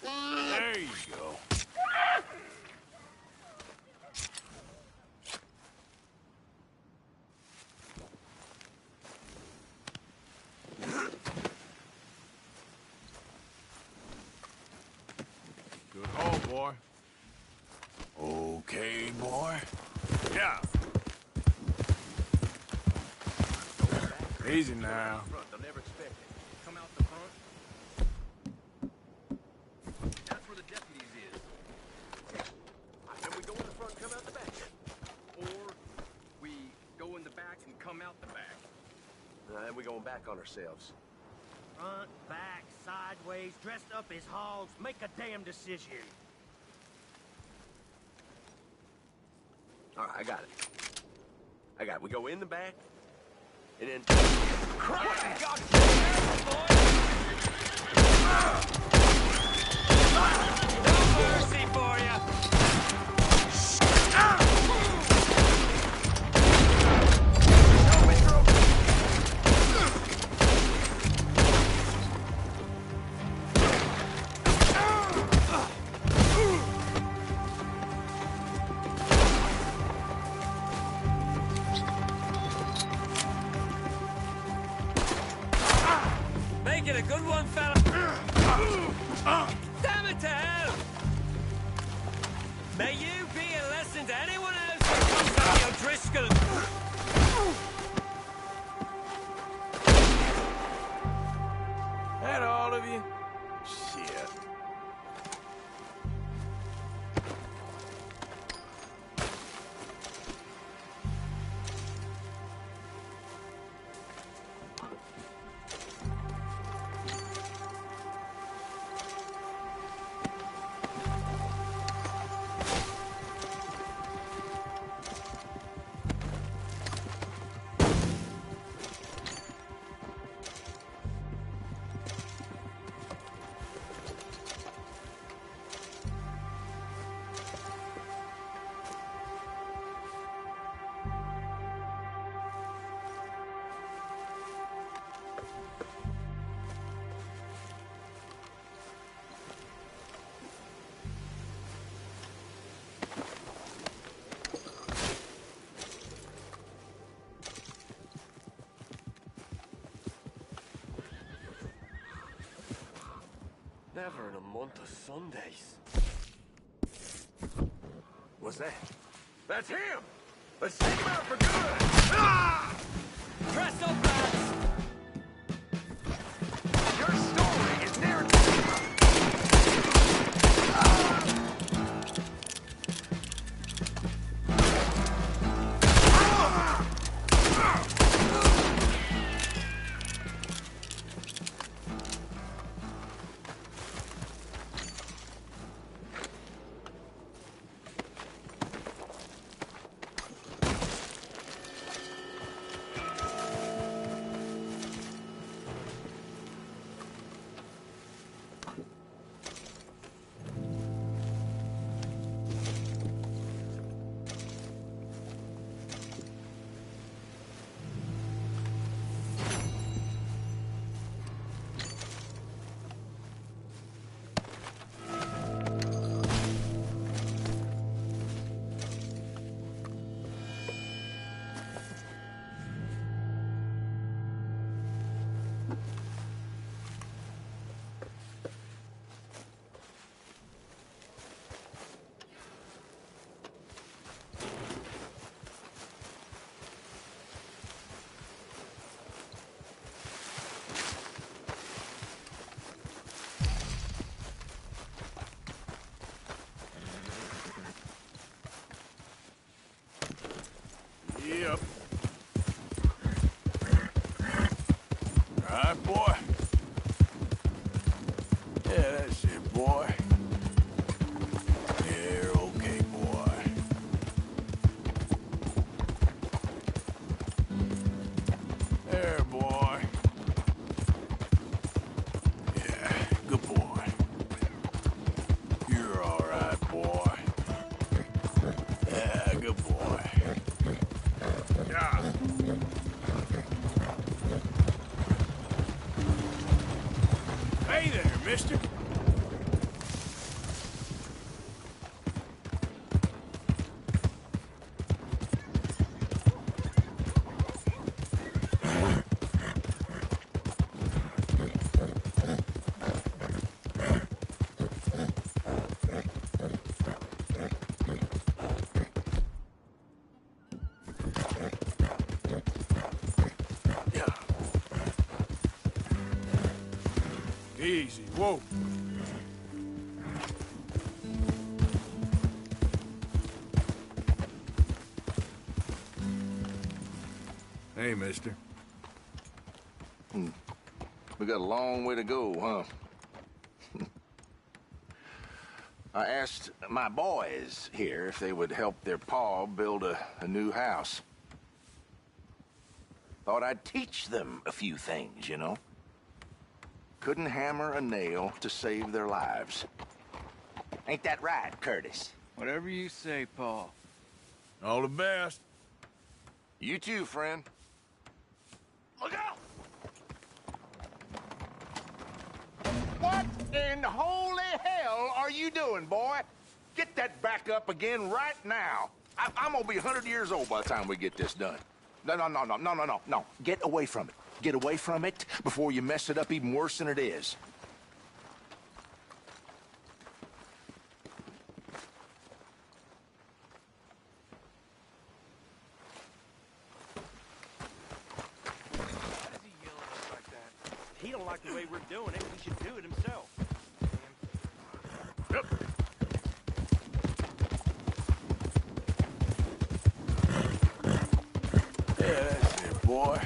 There you go. Good haul, boy. Okay, boy. Yeah. Easy now. They'll never expect it. Come out the front. That's where the deputies is. Then we go in the front, come out the back. Or we go in the back and come out the back. Then we going back on ourselves. Front, back, sideways, dressed up as hogs. Make a damn decision. All right, I got it. We go in the back, and then... Christ! God no mercy for you! Make it a good one, fella. Damn it to hell! May you be a lesson to anyone else who comes out of your Driscoll. Never in a month of Sundays. What's that? That's him! Let's take him out for good! Ah! Presto bats! Your story is near... Yep. All right, boy. Yeah, that's it, boy. Yeah, okay, boy. There, boy. Yeah, good boy. You're all right, boy. Yeah, good boy. Yeah. Hey there, mister. Easy, whoa. Hey, mister. We got a long way to go, huh? I asked my boys here if they would help their pa build a new house. Thought I'd teach them a few things, you know? Couldn't hammer a nail to save their lives. Ain't that right, Curtis? Whatever you say, Paul. All the best. You too, friend. Look out! What in holy hell are you doing, boy? Get that back up again right now. I'm gonna be 100 years old by the time we get this done. No. Get away from it. Get away from it before you mess it up even worse than it is. He don't like the way we're doing it. He should do it himself. Yep. Yeah, that's it, boy.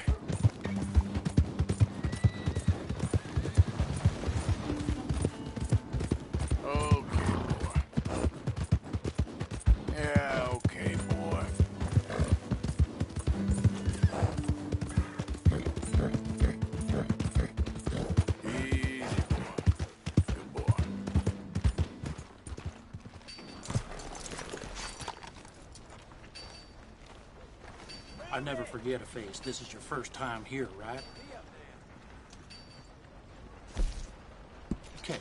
I never forget a face. This is your first time here, right? Okay.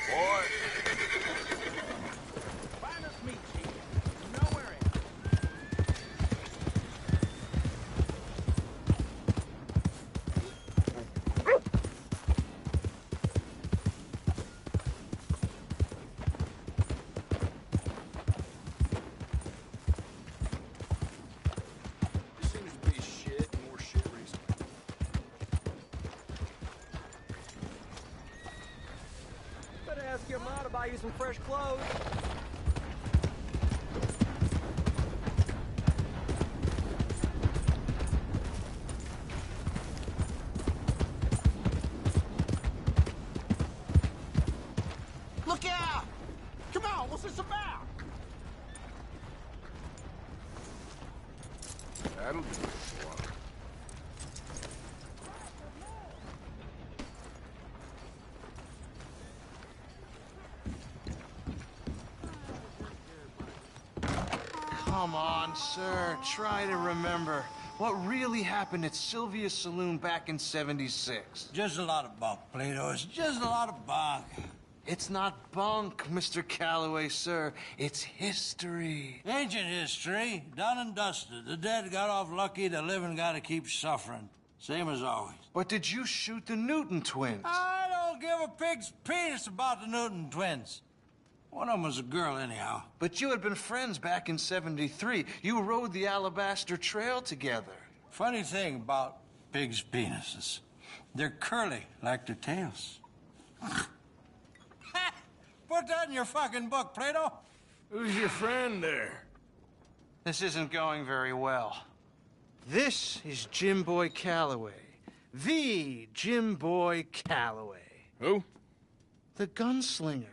Boy. you a mile to buy you some fresh clothes. Look out! Come on, what's this about? That'll do it for him. Come on, sir. Try to remember what really happened at Sylvia's Saloon back in '76. Just a lot of bunk, Plato. It's just a lot of bunk. It's not bunk, Mr. Calloway, sir. It's history. Ancient history, done and dusted. The dead got off lucky, the living gotta keep suffering. Same as always. But did you shoot the Newton twins? I don't give a pig's penis about the Newton twins. One of them was a girl, anyhow. But you had been friends back in '73. You rode the Alabaster Trail together. Funny thing about pigs' penises. They're curly, like their tails. Put that in your fucking book, Plato. Who's your friend there? This isn't going very well. This is Jim Boy Calloway. The Jim Boy Calloway. Who? The gunslinger.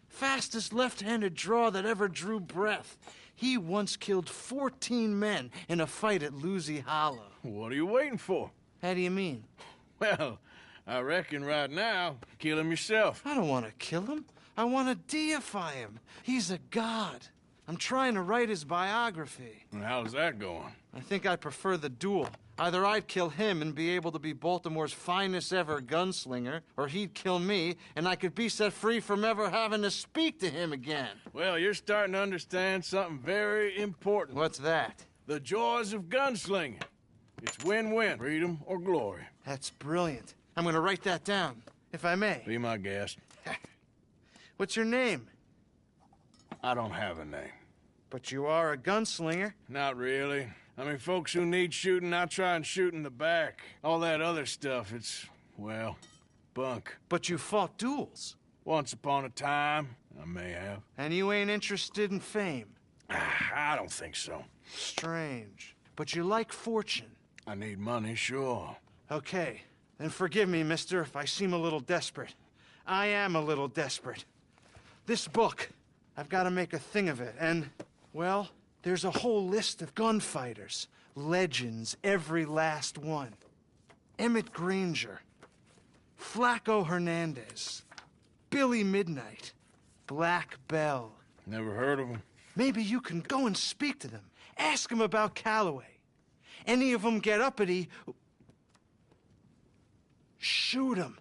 Fastest left-handed draw that ever drew breath. He once killed 14 men in a fight at Lucy Hollow. What are you waiting for? How do you mean? Well, I reckon right now, kill him yourself. I don't want to kill him. I want to deify him. He's a god. I'm trying to write his biography. And how's that going? I think I prefer the duel. Either I'd kill him and be able to be Baltimore's finest ever gunslinger, or he'd kill me, and I could be set free from ever having to speak to him again. Well, you're starting to understand something very important. What's that? The joys of gunslinging. It's win-win, freedom or glory. That's brilliant. I'm going to write that down, if I may. Be my guest. What's your name? I don't have a name. But you are a gunslinger. Not really. I mean, folks who need shooting, I try and shoot in the back. All that other stuff, it's, well, bunk. But you fought duels. Once upon a time, I may have. And you ain't interested in fame? I don't think so. Strange. But you like fortune. I need money, sure. Okay. Then forgive me, mister, if I seem a little desperate. I am a little desperate. This book, I've got to make a thing of it, and, well, there's a whole list of gunfighters. Legends, every last one. Emmett Granger, Flaco Hernandez, Billy Midnight, Black Bell. Never heard of them. Maybe you can go and speak to them. Ask them about Calloway. Any of them get uppity, shoot them.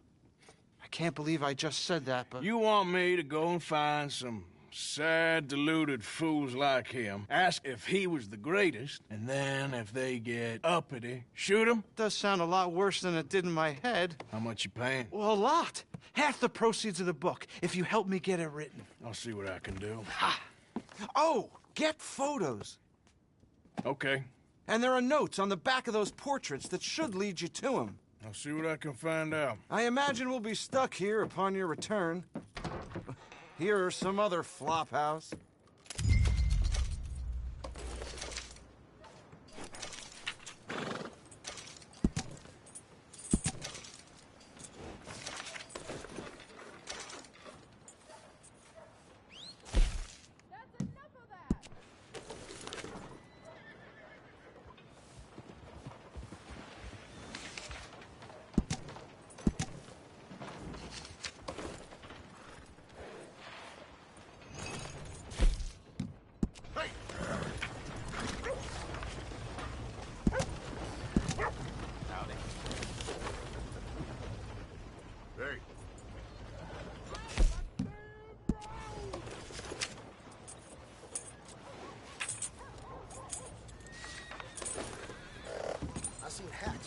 I can't believe I just said that, but... You want me to go and find some sad, deluded fools like him, ask if he was the greatest, and then if they get uppity, shoot him? Does sound a lot worse than it did in my head. How much you paying? Well, a lot. Half the proceeds of the book, if you help me get it written. I'll see what I can do. Ha! Oh, get photos. Okay. And there are notes on the back of those portraits that should lead you to him. I'll see what I can find out. I imagine we'll be stuck here upon your return. Here or some other flop house.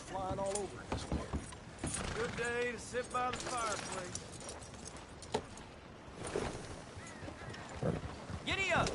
Flying all over this way. Good day to sit by the fireplace. Giddy up!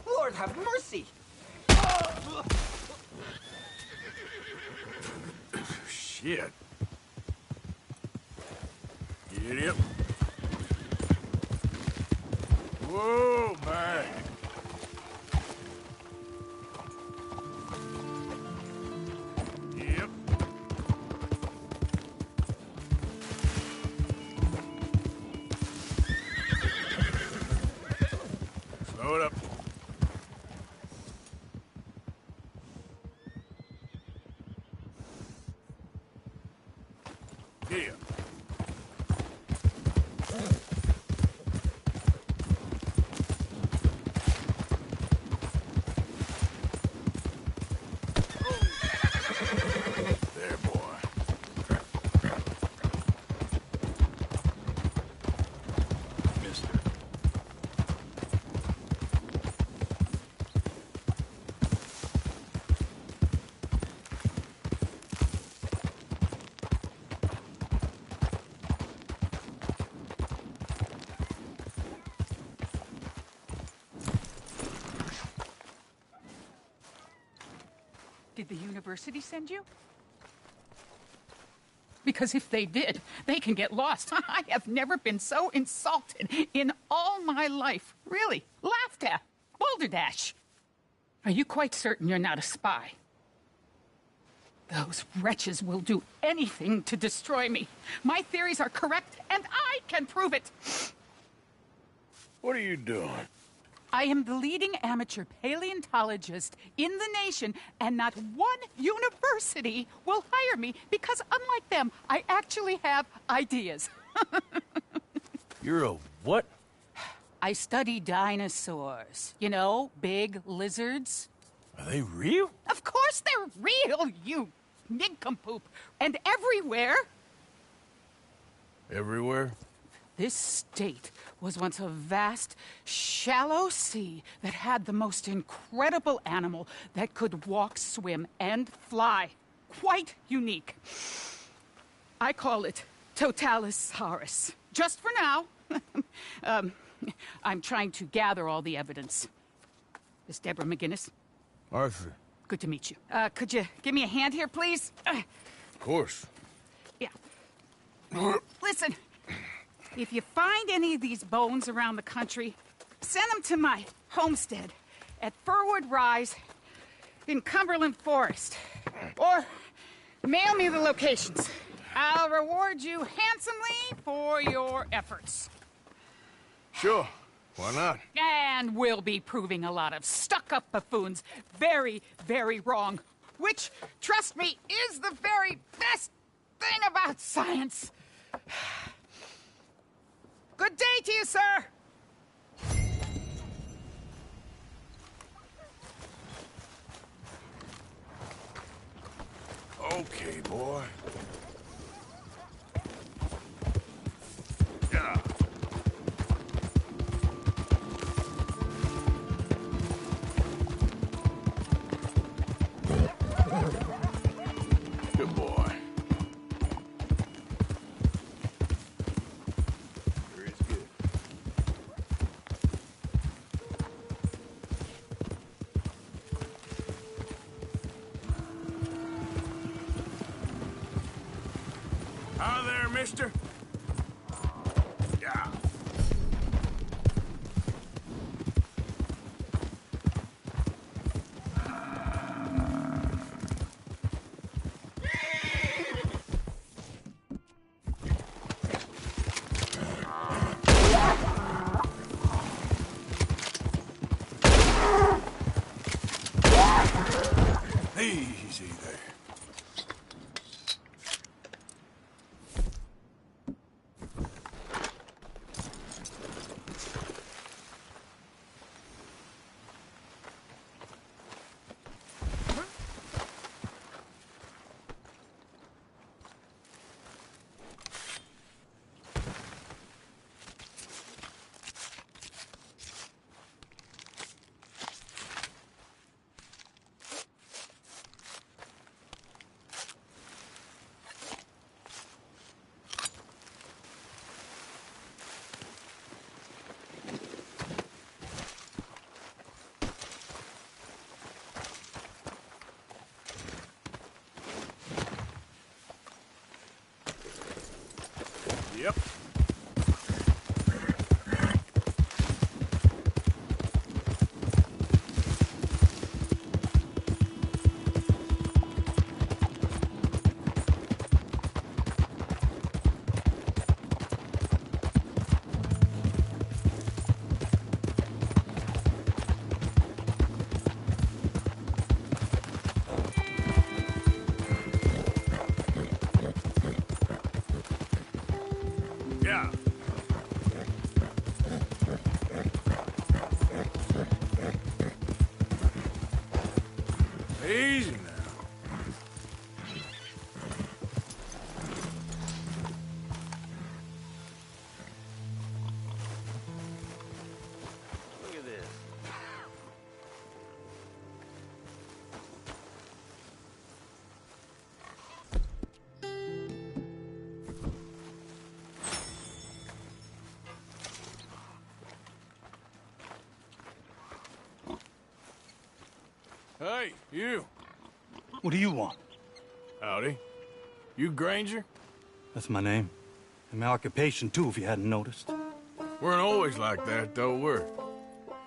Lord have mercy! Shit. Get up. Whoa, man. Yep. Slow it up. Here. There, boy. Mister. Did the university send you? Because if they did, they can get lost. I have never been so insulted in all my life. Really, laughed at. Balderdash. Are you quite certain you're not a spy? Those wretches will do anything to destroy me. My theories are correct, and I can prove it. What are you doing? I am the leading amateur paleontologist in the nation, and not one university will hire me because, unlike them, I actually have ideas. You're a what? I study dinosaurs. You know, big lizards. Are they real? Of course they're real, you nincompoop. And everywhere. Everywhere? This state was once a vast, shallow sea that had the most incredible animal that could walk, swim, and fly. Quite unique. I call it Totalisaurus. Just for now. I'm trying to gather all the evidence. Miss Deborah McGinnis. Arthur. Good to meet you. Could you give me a hand here, please? Of course. Yeah. Listen. If you find any of these bones around the country, send them to my homestead at Furwood Rise in Cumberland Forest. Or mail me the locations. I'll reward you handsomely for your efforts. Sure. Why not? And we'll be proving a lot of stuck-up buffoons very, very wrong. Which, trust me, is the very best thing about science. Good day to you, sir! Okay, boy. Yeah. Good boy. Sure is good. Hi there, mister. Yeah. Easy there. Yep. Yeah. Easy now. Look at this. Hey, you. What do you want? Howdy. You Granger? That's my name. And my occupation, too, if you hadn't noticed. Weren't always like that, though, were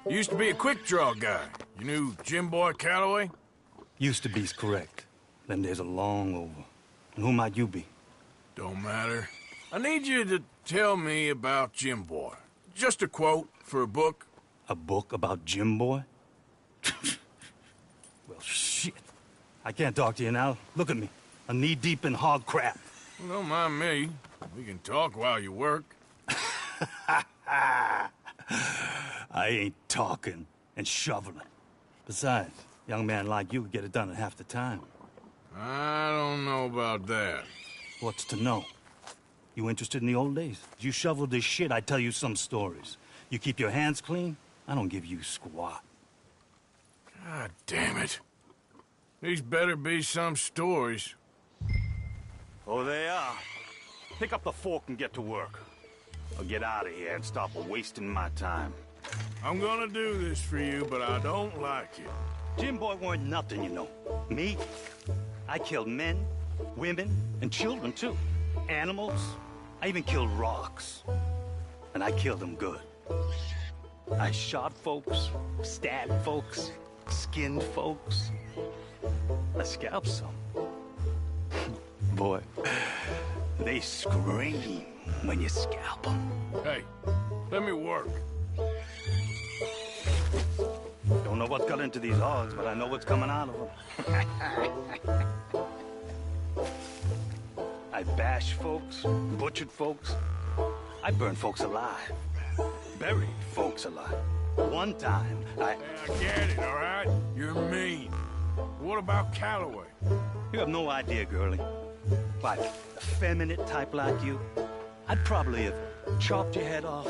you? Used to be a quick-draw guy. You knew Jim Boy Calloway? Used to be's correct. Them days are long over. And who might you be? Don't matter. I need you to tell me about Jim Boy. Just a quote for a book. A book about Jim Boy? Well, shit. I can't talk to you now. Look at me. I'm knee-deep in hog crap. Well, don't mind me. We can talk while you work. I ain't talking and shoveling. Besides, a young man like you would get it done in half the time. I don't know about that. What's to know? You interested in the old days? As you shoveled this shit, I tell you some stories. You keep your hands clean, I don't give you squat. God damn it. These better be some stories. Oh, they are. Pick up the fork and get to work. Or get out of here and stop wasting my time. I'm gonna do this for you, but I don't like it. Jim Boy weren't nothing, you know. Me? I killed men, women, and children, too. Animals. I even killed rocks. And I killed them good. I shot folks, stabbed folks, skinned folks. I scalped some. Boy, they scream when you scalp them. Hey, let me work. Don't know what got into these hogs, but I know what's coming out of them. I bashed folks, butchered folks. I burned folks alive. Buried folks alive. One time, I get it, all right? You're mean. What about Calloway? You have no idea, girlie. Like a feminine type like you, I'd probably have chopped your head off,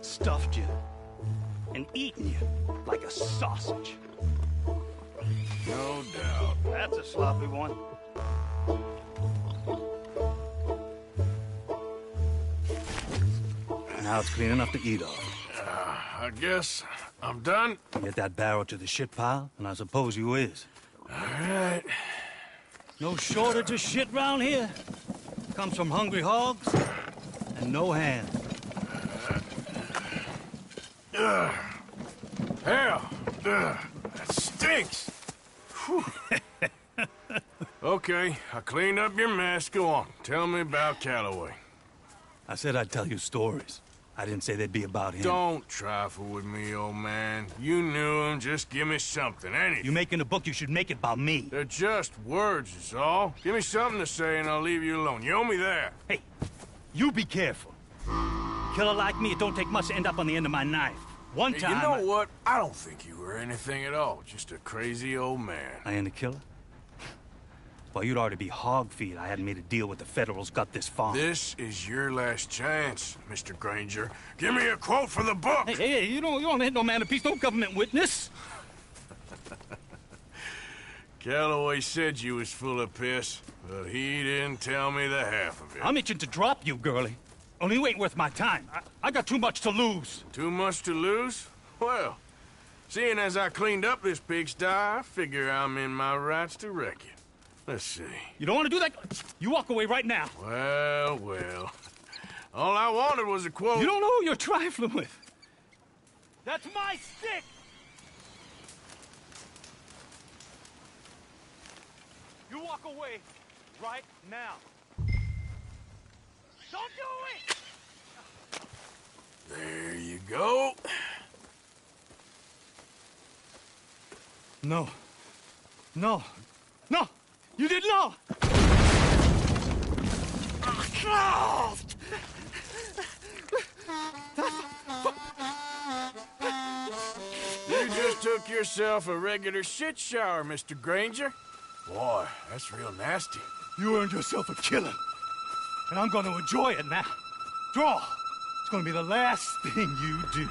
stuffed you, and eaten you like a sausage. No doubt. That's a sloppy one. Now it's clean enough to eat off. I guess I'm done. Get that barrel to the shit pile, and I suppose you is. All right. No shortage of shit round here. Comes from hungry hogs and no hands. Hell, that stinks. Okay, I cleaned up your mess. Go on, tell me about Calloway. I said I'd tell you stories. I didn't say they'd be about him. Don't trifle with me, old man. You knew him. Just give me something, anything. You making a book, you should make it about me. They're just words, is all. Give me something to say and I'll leave you alone. You owe me that. Hey, you be careful. Killer like me, it don't take much to end up on the end of my knife. One time... You know what? I don't think you were anything at all. Just a crazy old man. I ain't a killer? Well, you'd already be hog feed. I hadn't made a deal with the Federals, got this far. This is your last chance, Mr. Granger. Give me a quote for the book! Hey, you don't hit no man of peace, no government witness. Calloway said you was full of piss, but he didn't tell me the half of it. I'm itching to drop you, girlie. Only you ain't worth my time. I got too much to lose. Too much to lose? Well, seeing as I cleaned up this pigsty, I figure I'm in my rights to wreck it. Let's see. You don't want to do that? You walk away right now. Well. All I wanted was a quote. You don't know who you're trifling with. That's my stick! You walk away right now. Don't do it! There you go. No. No. No! You didn't know! You just took yourself a regular shit shower, Mr. Granger. Boy, that's real nasty. You earned yourself a killing. And I'm gonna enjoy it now. Draw! It's gonna be the last thing you do.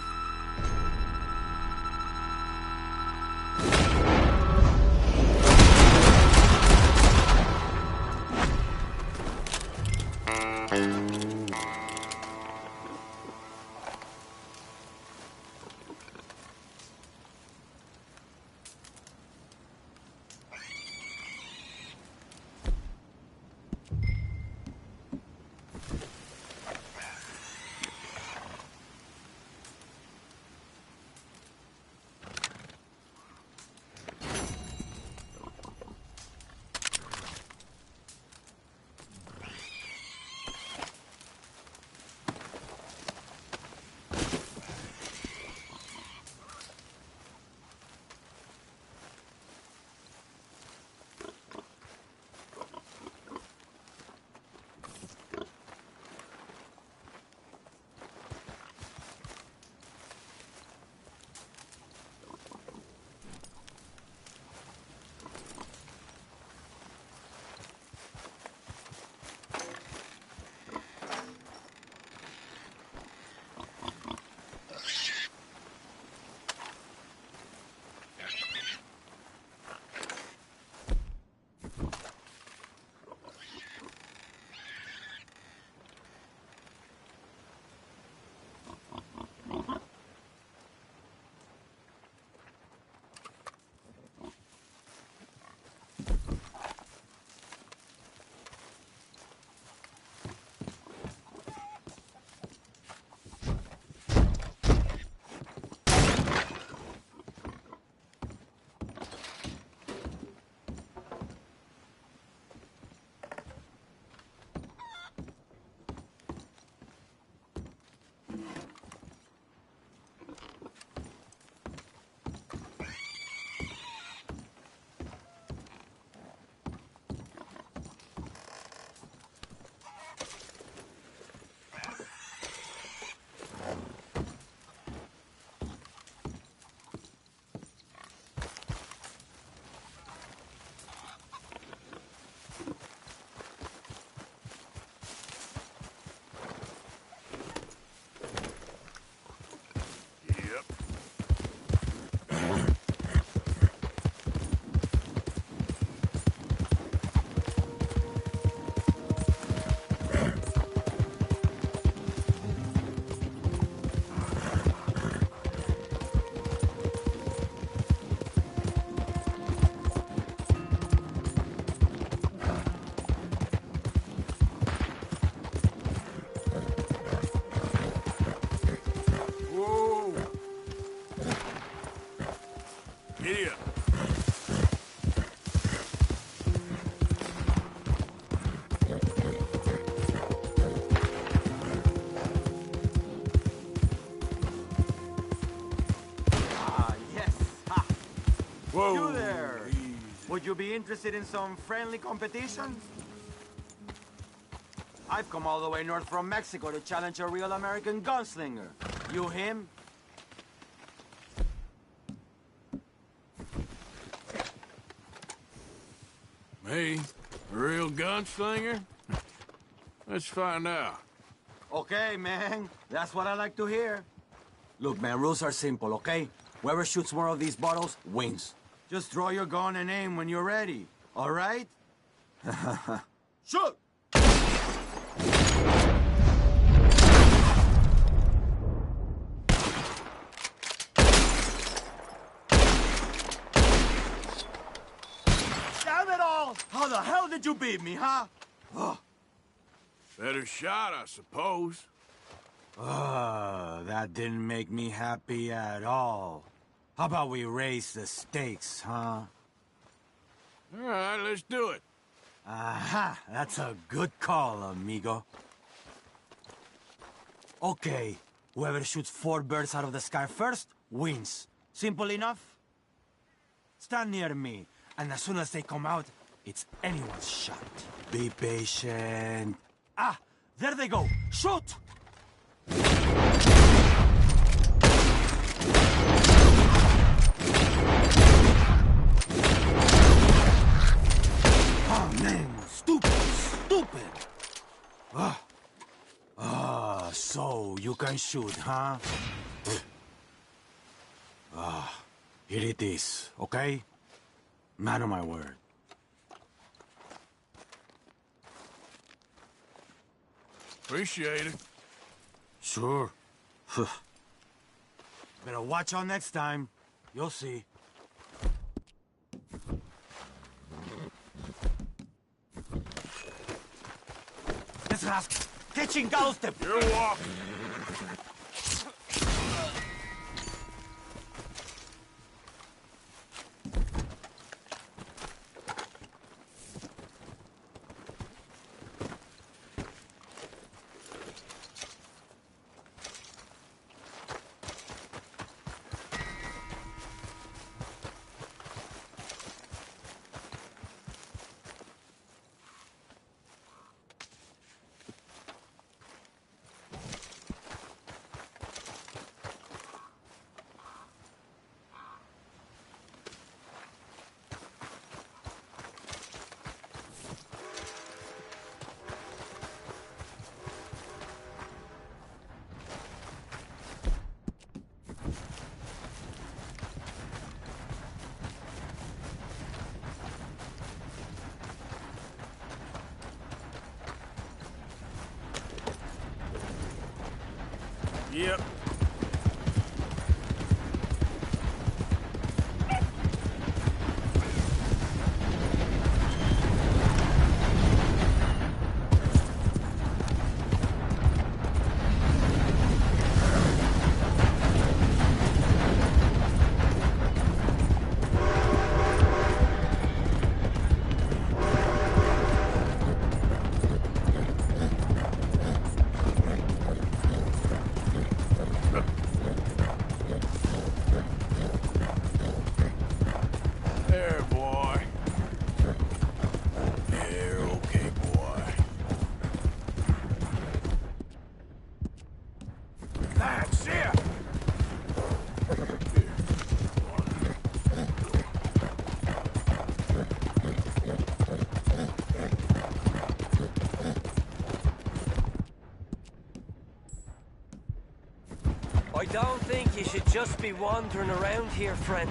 Whoa. You there. Would you be interested in some friendly competition? I've come all the way north from Mexico to challenge a real American gunslinger. You him? Me? A real gunslinger? Let's find out. Okay, man. That's what I like to hear. Look, man, rules are simple, okay? Whoever shoots more of these bottles wins. Just draw your gun and aim when you're ready, all right? Shoot! Damn it all! How the hell did you beat me, huh? Better shot, I suppose. That didn't make me happy at all. How about we raise the stakes, huh? All right, let's do it. Aha! That's a good call, amigo. Okay, whoever shoots 4 birds out of the sky first wins. Simple enough? Stand near me, and as soon as they come out, it's anyone's shot. Be patient. Ah! There they go! Shoot! Oh, man! Stupid! So you can shoot, huh? Here it is, okay? Man of my word. Appreciate it. Sure. Better watch out next time. You'll see. Desgracia. ¿Qué chingados te... You're walking. Yep. There, boy. There, okay, boy. That's it! I don't think you should just be wandering around here, friend.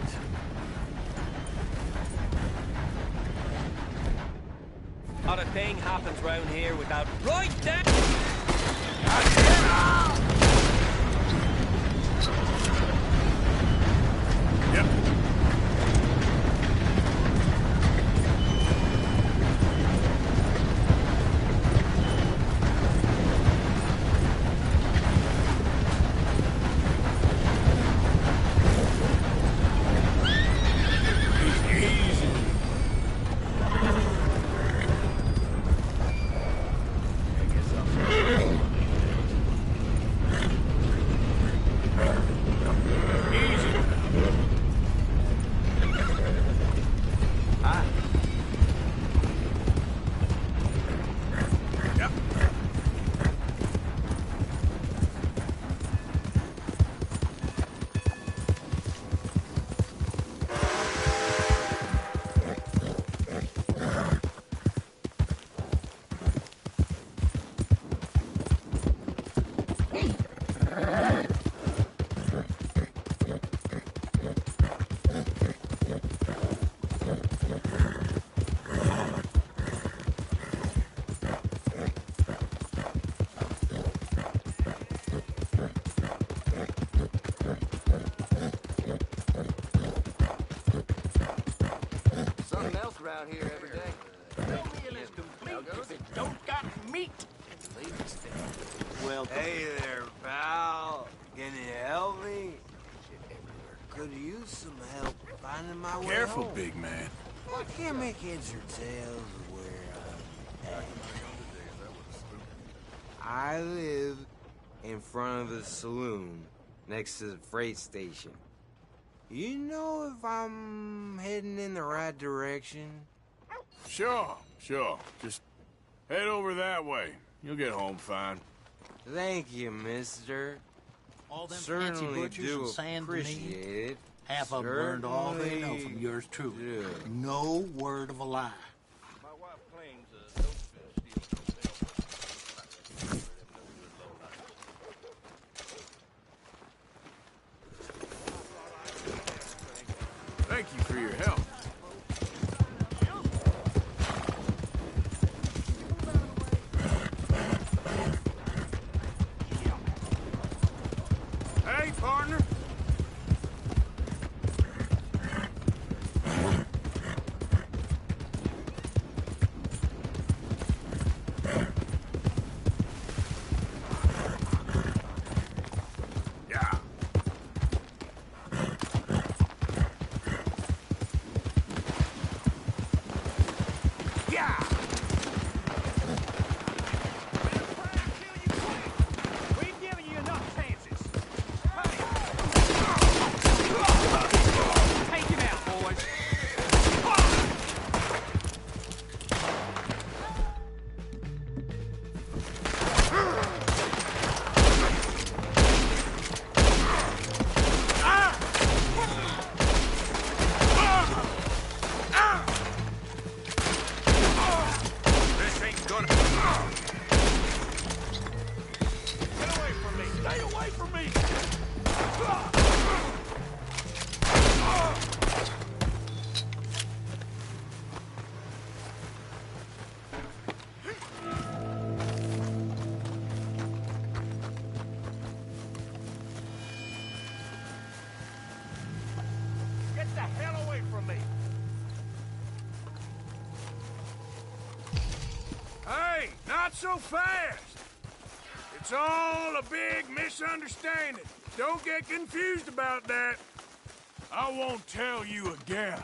Not a thing happens round here without... Right there! Yep. Something else around here every day. No meal is complete if it don't got meat. Well, hey there, pal. Pal, can you help me? Could use some help finding my way Careful, home. big man. I can't make heads or tails of where I'm at. I live in front of the saloon next to the freight station. You know if I'm heading in the right direction? Sure. Just head over that way. You'll get home fine. Thank you, mister. All them fancy Certainly butchers do and sand to me. appreciate it. Half of them learned all they know from yours truly. do. No word of a lie. My wife claims Thank you for your help. Hey, partner. Yeah. Yeah. We've given you enough chances. Take him out, boys. This ain't gonna... Get away from me! Stay away from me! Get the hell away from me! Hey, not so fast! It's all a big misunderstanding. Don't get confused about that. I won't tell you again.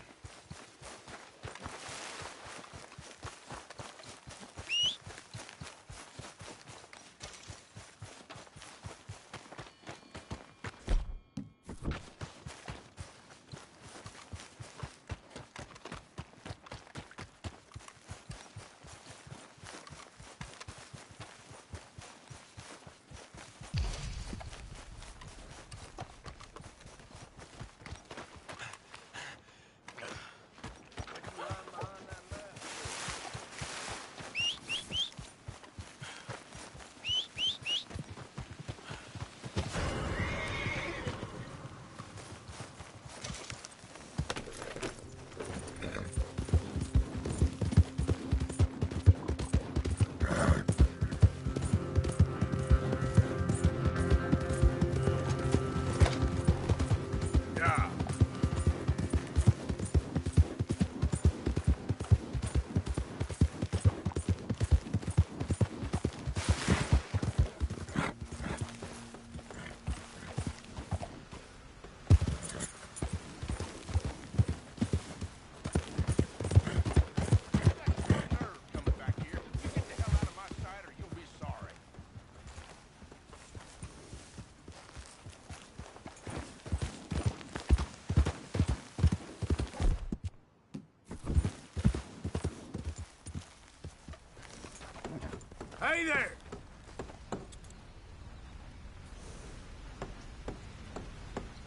Hey there!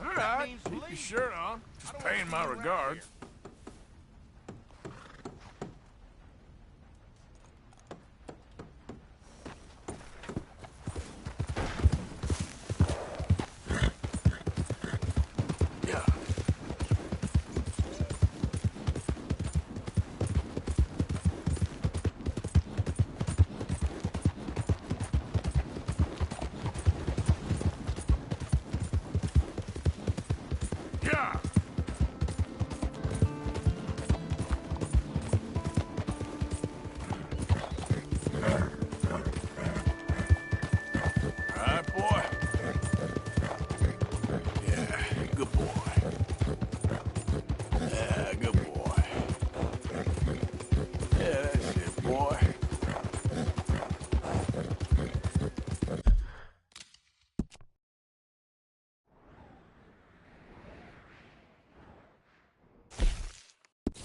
All right, keep your shirt on. Just paying my regards. Yeah.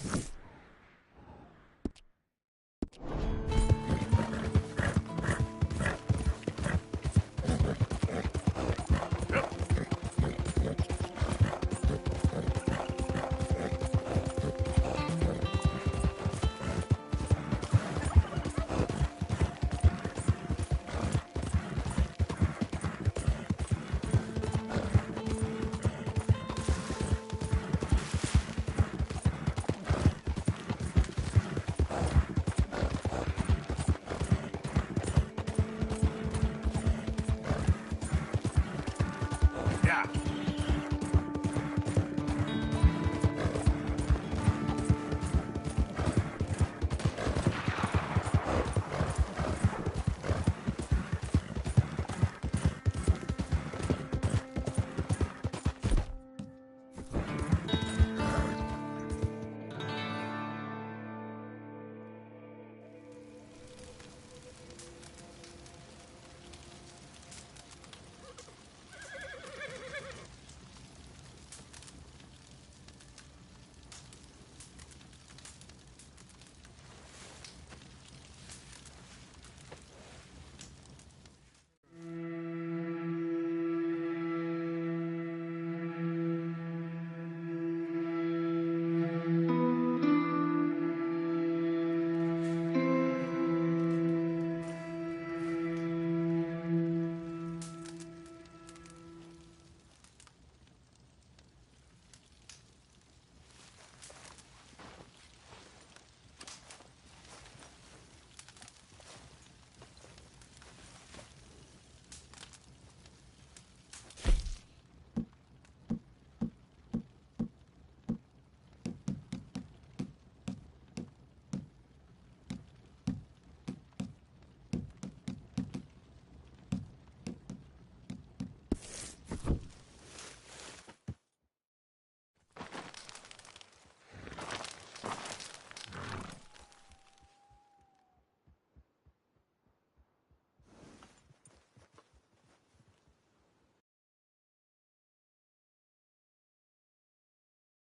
it.